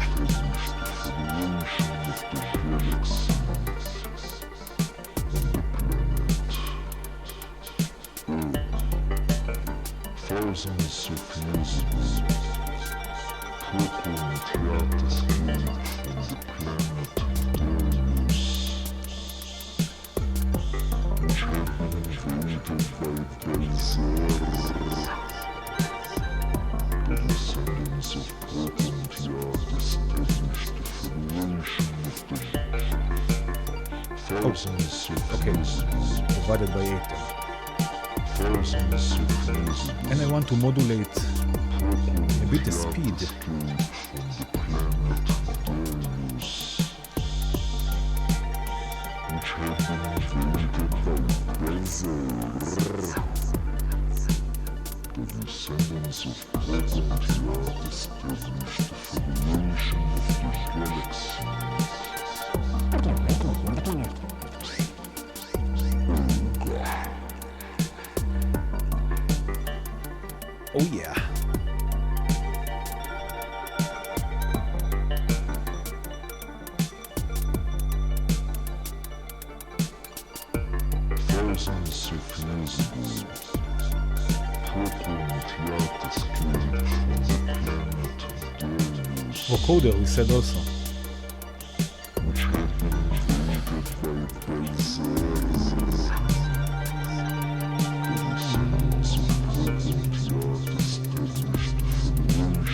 Thousands of music. Purple theater screen from the planet Darius, which had been invaded by Behringer. The descendants of purple theater established the federation of the thousands of music. Divided by 8. Thousands of music. And I want to modulate a bit the speed. Oh yeah. Thousands of music. Purple theater screen from the planet Darius. Vocoder we said also. Which had been invaded by Behringer. The descendants of purple theater established the federation of the galaxy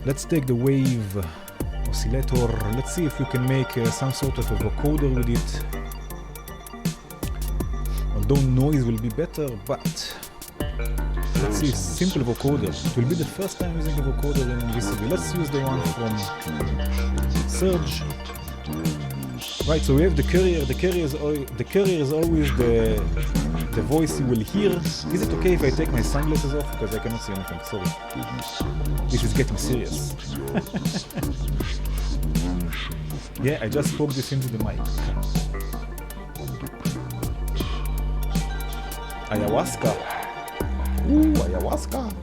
Let's take the wave oscillator. Let's see if we can make some sort of a vocoder with it. Although noise will be better, but let's see, simple vocoder. It will be the first time using a vocoder in VCV. Let's use the one from Surge. Right, so we have the carrier. The carrier is always the voice you will hear. Is it okay if I take my sunglasses off? Because I cannot see anything, sorry. This is getting serious. Yeah, I just spoke this into the mic. Ayahuasca. Ooh, ayahuasca.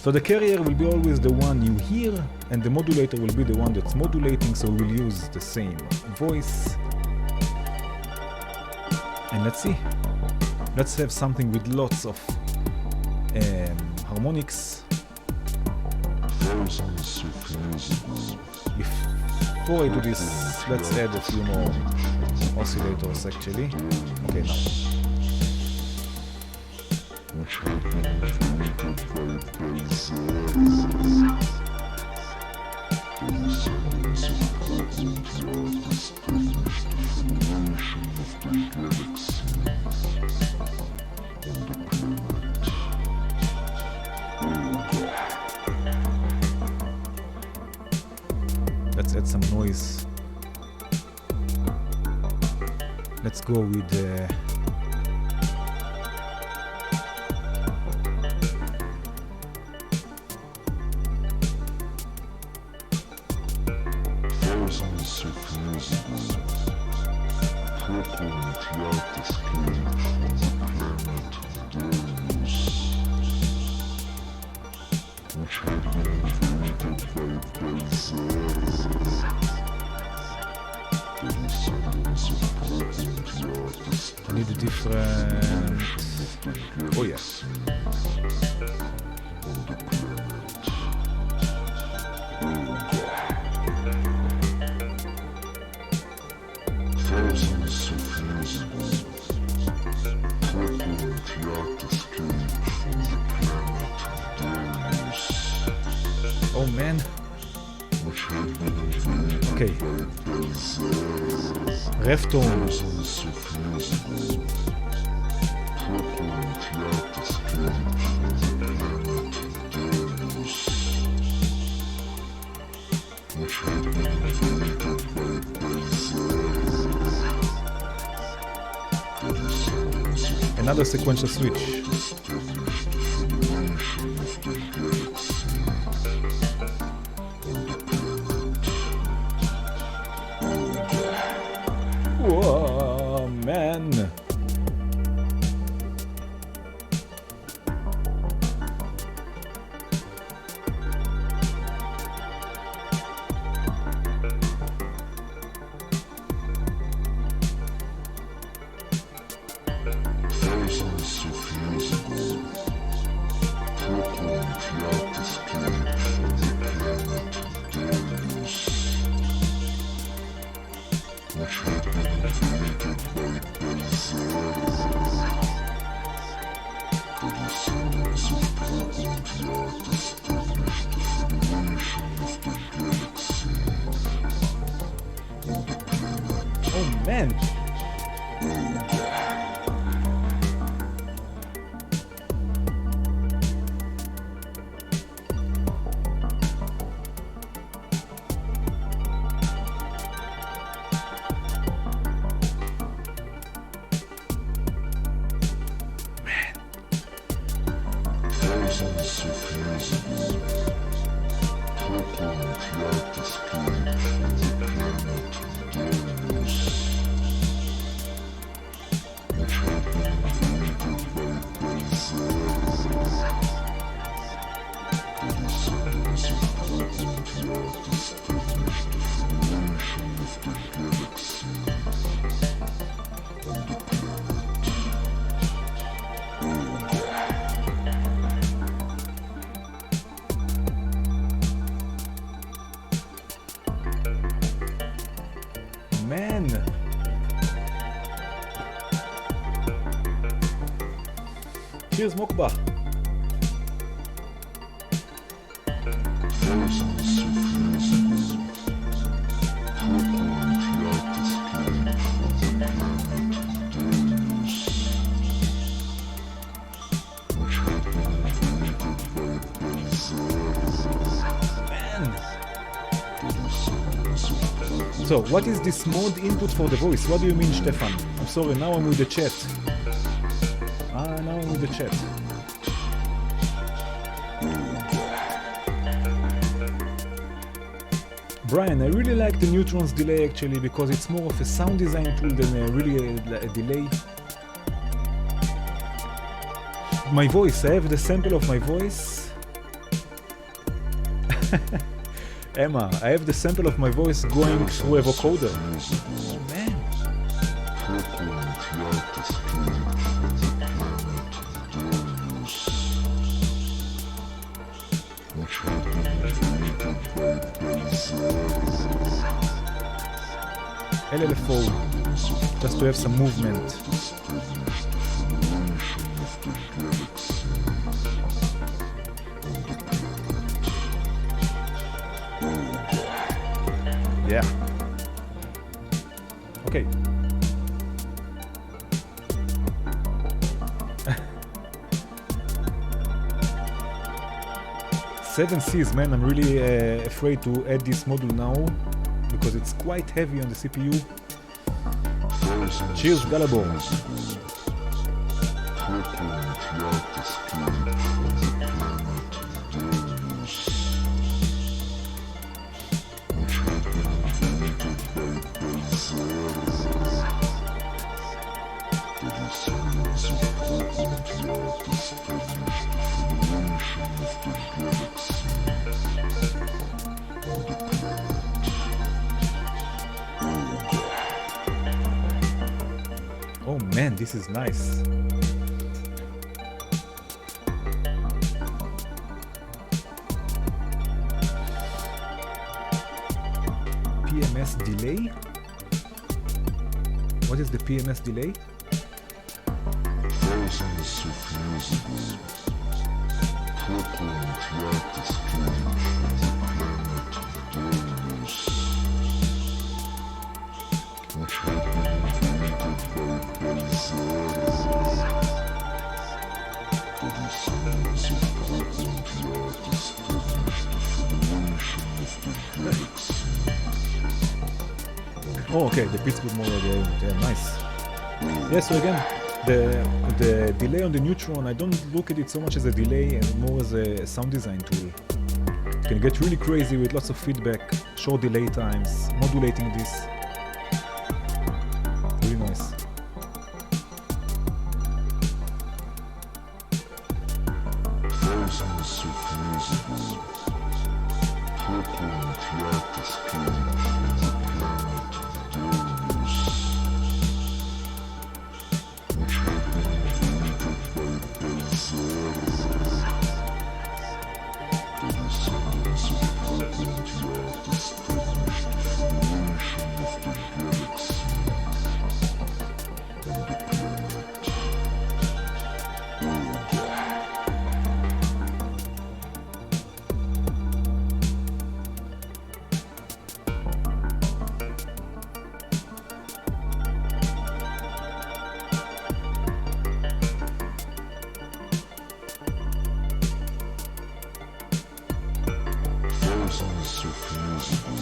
So the carrier will be always the one you hear, and the modulator will be the one that's modulating, so we'll use the same voice. And let's see. Let's have something with lots of harmonics. Before I do this, let's add a few more oscillators actually. Okay, now. Let's add some noise. Let's go with I need a different... Oh yes. Okay. Ref tone. Another sequential switch. Whoa, man. Cheers, Mokba. So, what is this mode input for the voice? What do you mean, Stefan? I'm sorry, now I'm with the chat. Now I'm with the chat. Brian, I really like the Neutron's delay actually because it's more of a sound design tool than really a delay. My voice, I have the sample of my voice. Emma, I have the sample of my voice going through a vocoder. Oh, man. LLFO, just to have some movement. Yeah. Okay. Seven Cs, man, I'm really afraid to add this module now because it's quite heavy on the CPU. Cheers, Galabor. Oh man, this is nice. PMS delay? What is the PMS delay? Oh, okay, the Pittsburgh model, yeah, nice. Yeah, so again, the delay on the Neutron, I don't look at it so much as a delay and more as a sound design tool. You can get really crazy with lots of feedback, short delay times, modulating this. Really nice. Thousands of years ago, purple and black escaped from the planet Darius, which had been invaded by Behringer. The descendants of purple and black established the formation of the galaxy and the planet Korg. Thousands of years ago,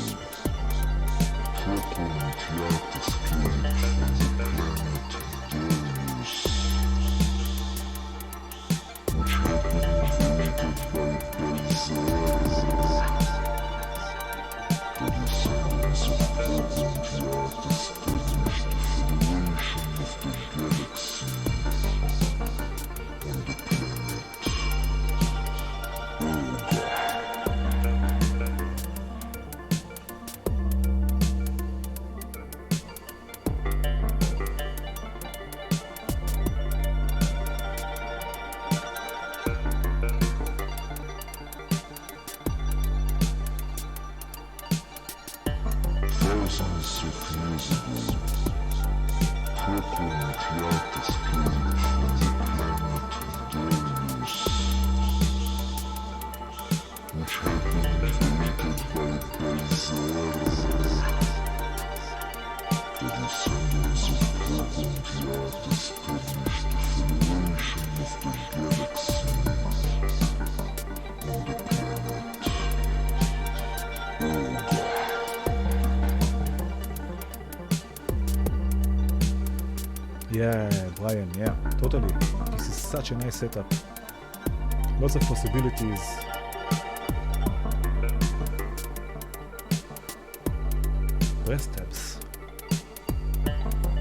purple and black escaped from the planet Darius, which had been invaded by Behringer. The descendants of purple and black established the formation of the galaxy and the planet Korg. Thousands of years ago, purple and black escaped from the planet Darius, which had been invaded by Behringer. The descendants of purple and black established the formation of the galaxy and the planet Korg. Yeah, Brian, yeah, totally. This is such a nice setup. Lots of possibilities. Breath taps.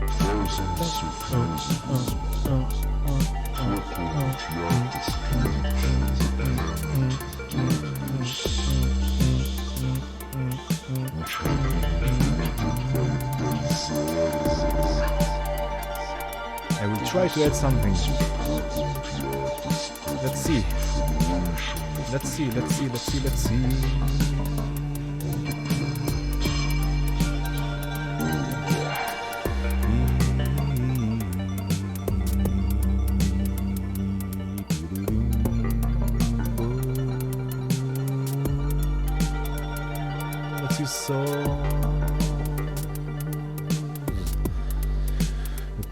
Thousands of years ago, purple and black escaped from the planet Darius, which had been invaded by Behringer. I will try to add something. Let's see. Let's see. Let's see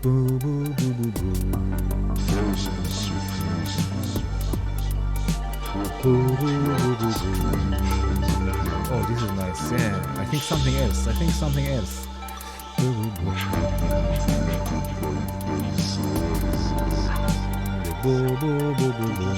Boo, boo, boo, boo, boo. Thousands of years ago, Boo, boo, boo, boo, boo. Oh, this is nice. Yeah, I think something else. Boo, boo, boo. Boo, boo, boo, boo, boo.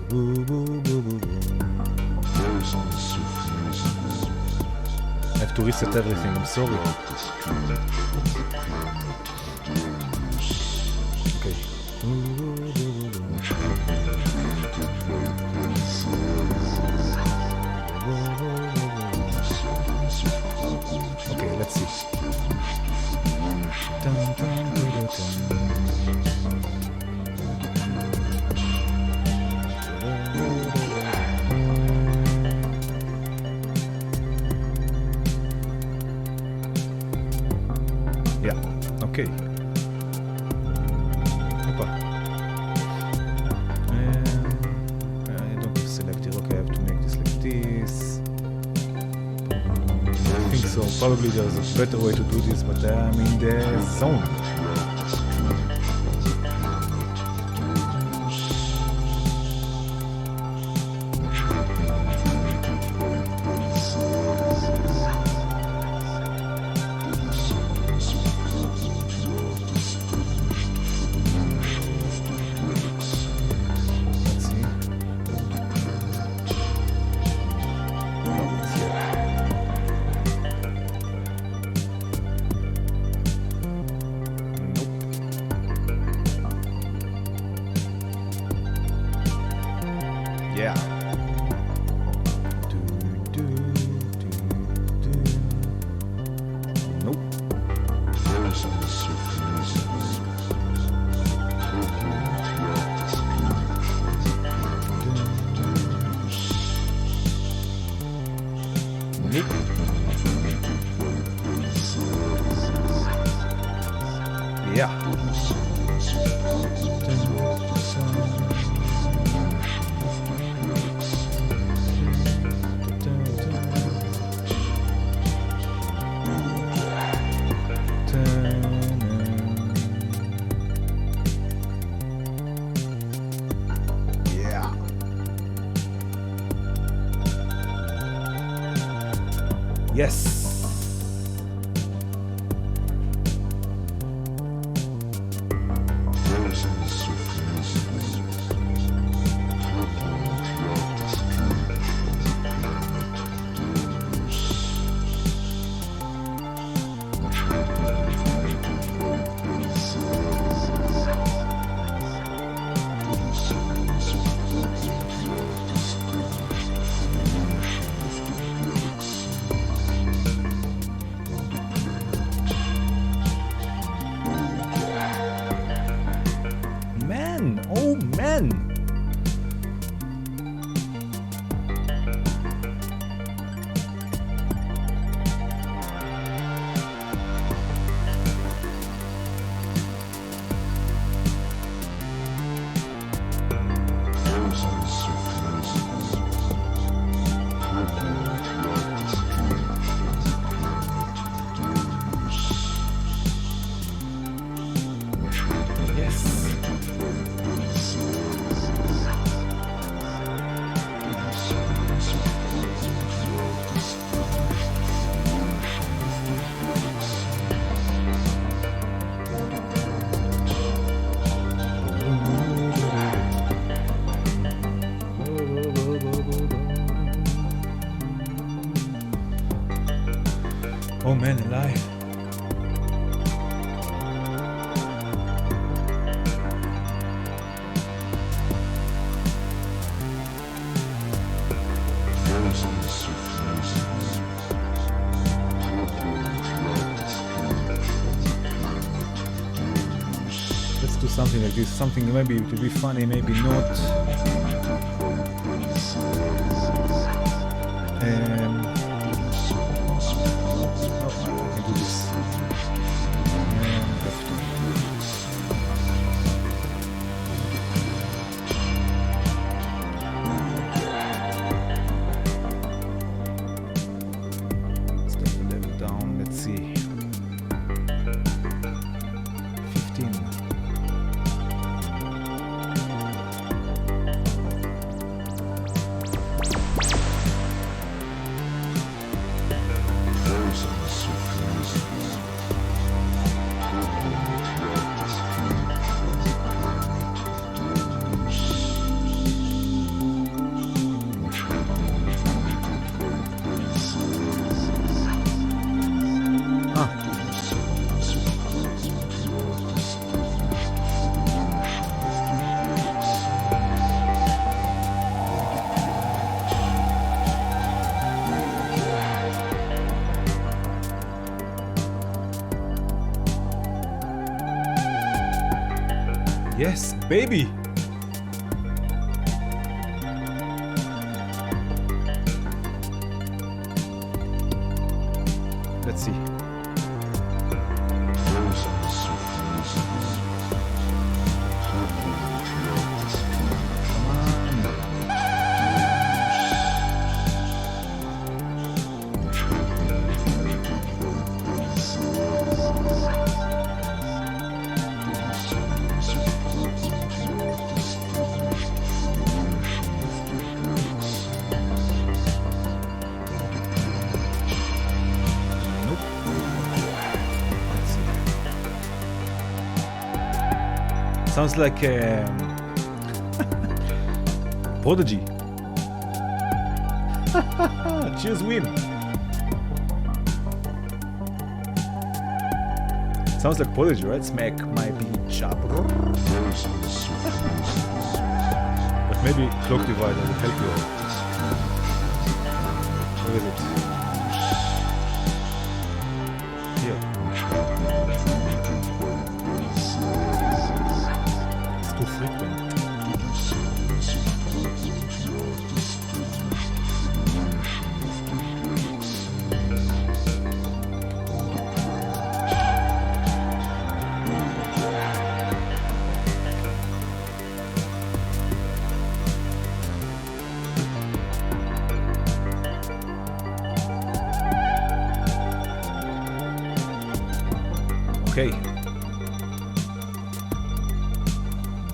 Boo, boo, boo, boo, boo. I have to reset everything, I'm sorry. Okay. Okay, let's see. Okay. Opa. I don't select it. Okay, I have to make this like this. I think so. Probably there's a better way to do this, but I'm in the zone. Yes. Oh man, alive. Let's do something like this. Something maybe to be funny, maybe not. Yes, baby! Let's see. Sounds like Prodigy. Cheers, win. Sounds like Prodigy, right? Smack my beat sharp. But maybe clock divider will help you. Where is it? Here. It's too frequent. Okay,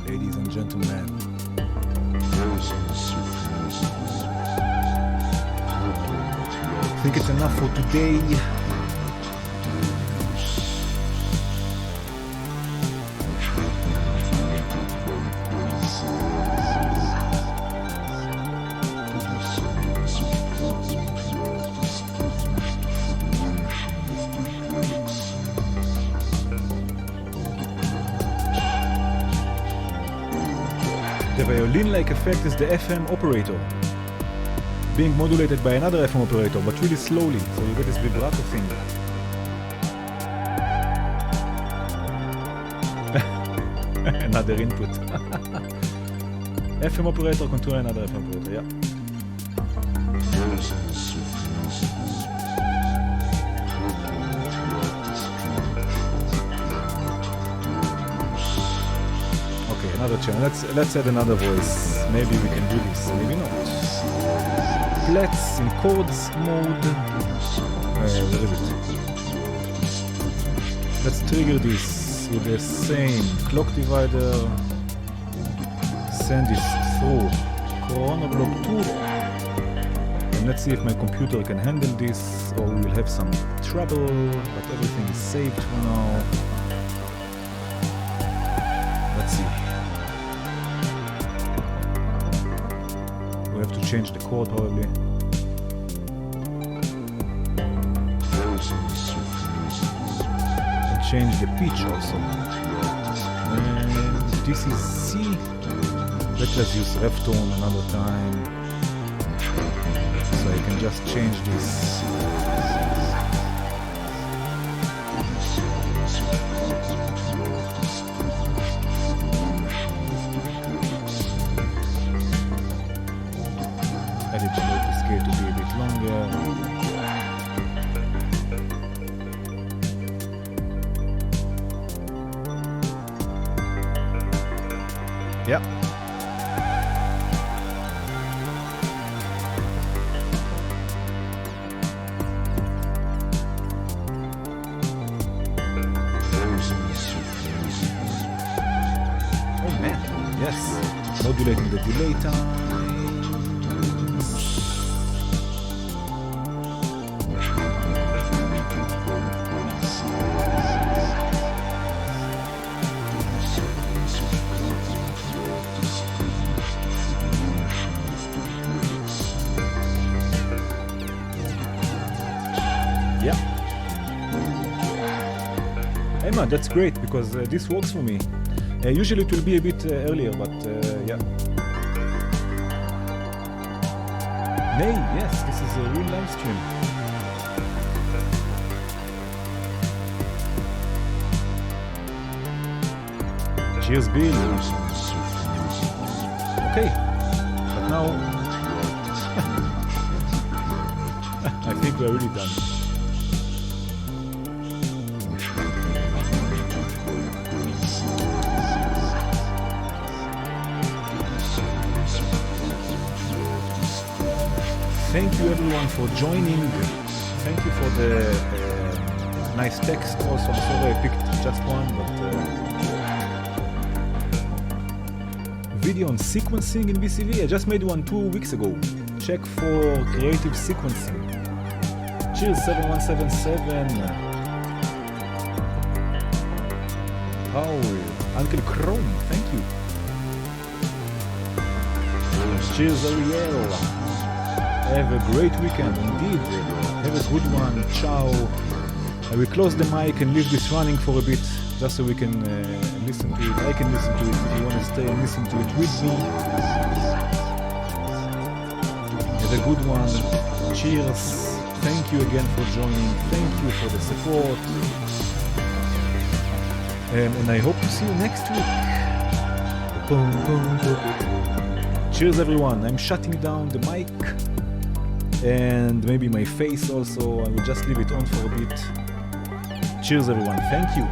ladies and gentlemen, I think it's enough for today. The violin-like effect is the FM operator being modulated by another FM operator, but really slowly, so you get this vibrato thing. Another input. FM operator control another FM operator, yeah. Another channel. Let's add another voice. Maybe we can do this. Maybe not. Let's in chords mode. Where is it? Let's trigger this with the same clock divider. Send it through Corona Block 2. And let's see if my computer can handle this, or we will have some trouble. But everything is saved for now. Let's see. Have to change the chord probably. And change the pitch also. And this is C. Let's use rev tone another time. So I can just change this. Yep. Oh man, yes. Modulating the delay time. That's great because this works for me. Usually it will be a bit earlier, but yeah. Nay, yes, this is a real live stream. Cheers, Bill. Okay, but now I think we're really done. Thank you everyone for joining. Thank you for the nice text also. I'm sorry I picked just one, but video on sequencing in VCV. I just made one 2 weeks ago. Check for creative sequencing. Cheers 7177. Paul. Uncle Chrome, thank you. Cheers, Ariel. Have a great weekend, indeed. Have a good one. Ciao. I will close the mic and leave this running for a bit, just so we can listen to it. I can listen to it if you want to stay and listen to it with me. Have a good one. Cheers. Thank you again for joining. Thank you for the support. And I hope to see you next week. Boom, boom, boom. Cheers, everyone. I'm shutting down the mic. And maybe my face also. I will just leave it on for a bit. Cheers, everyone. Thank you.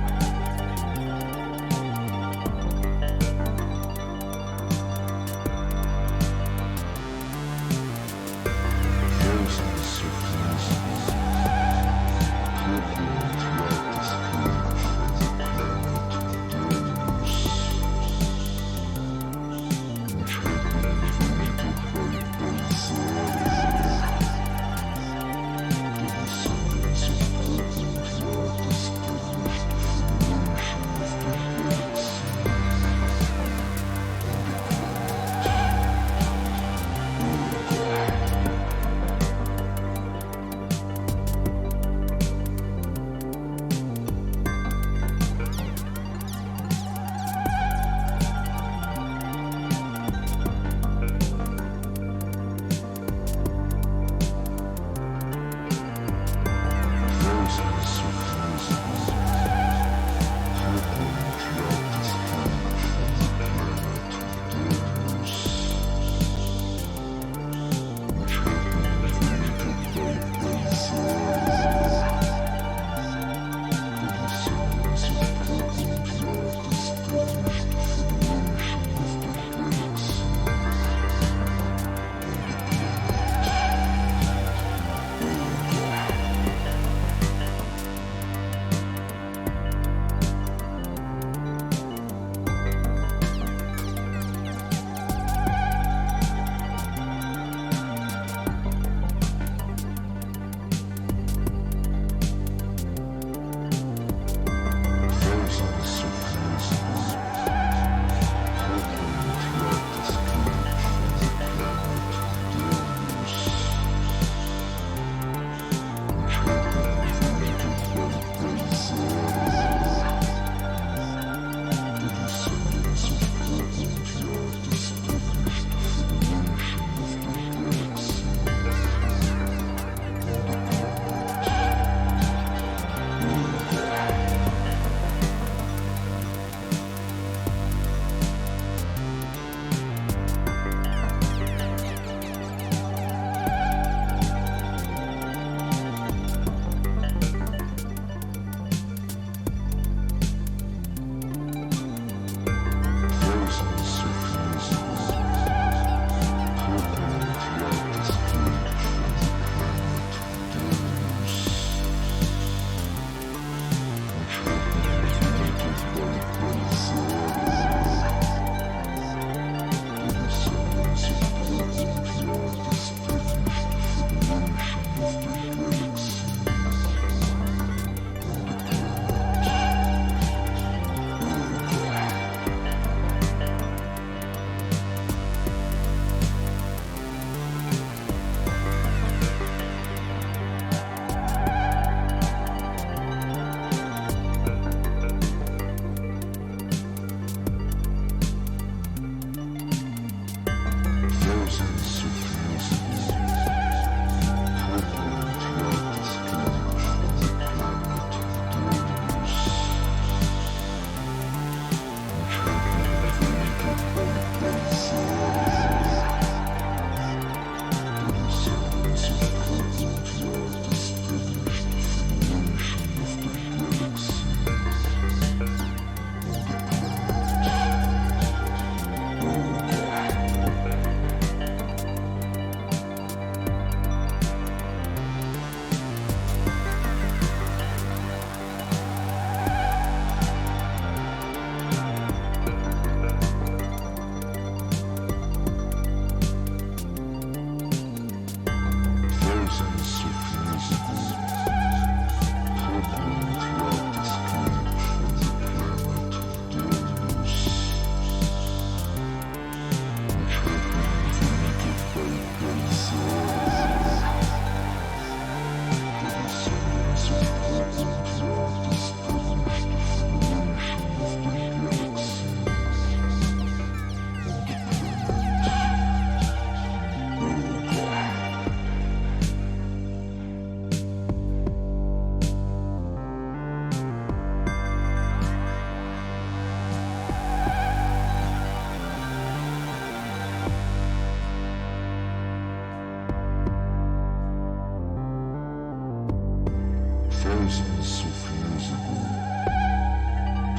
Thousands of years ago,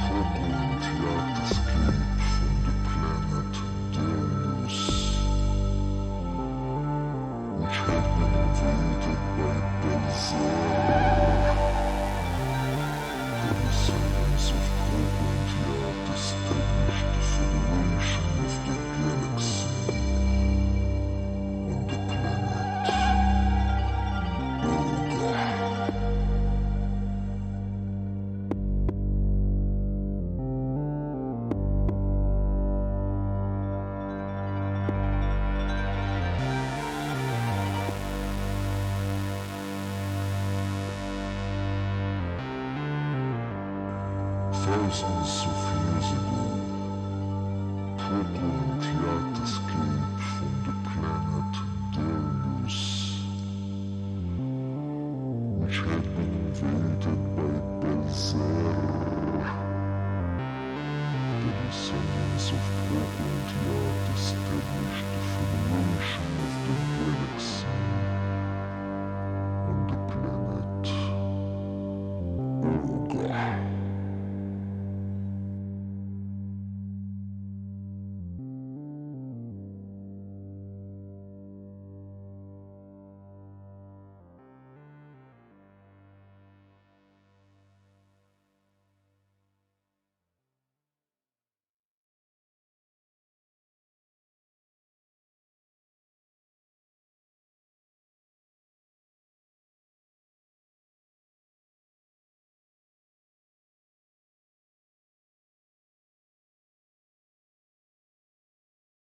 Korg escaped from the planet Darius, which had been invaded by Behringer. The descendants of Korg established the Federation of the Galaxy on the planet Behringer. Thousands of years ago, Korg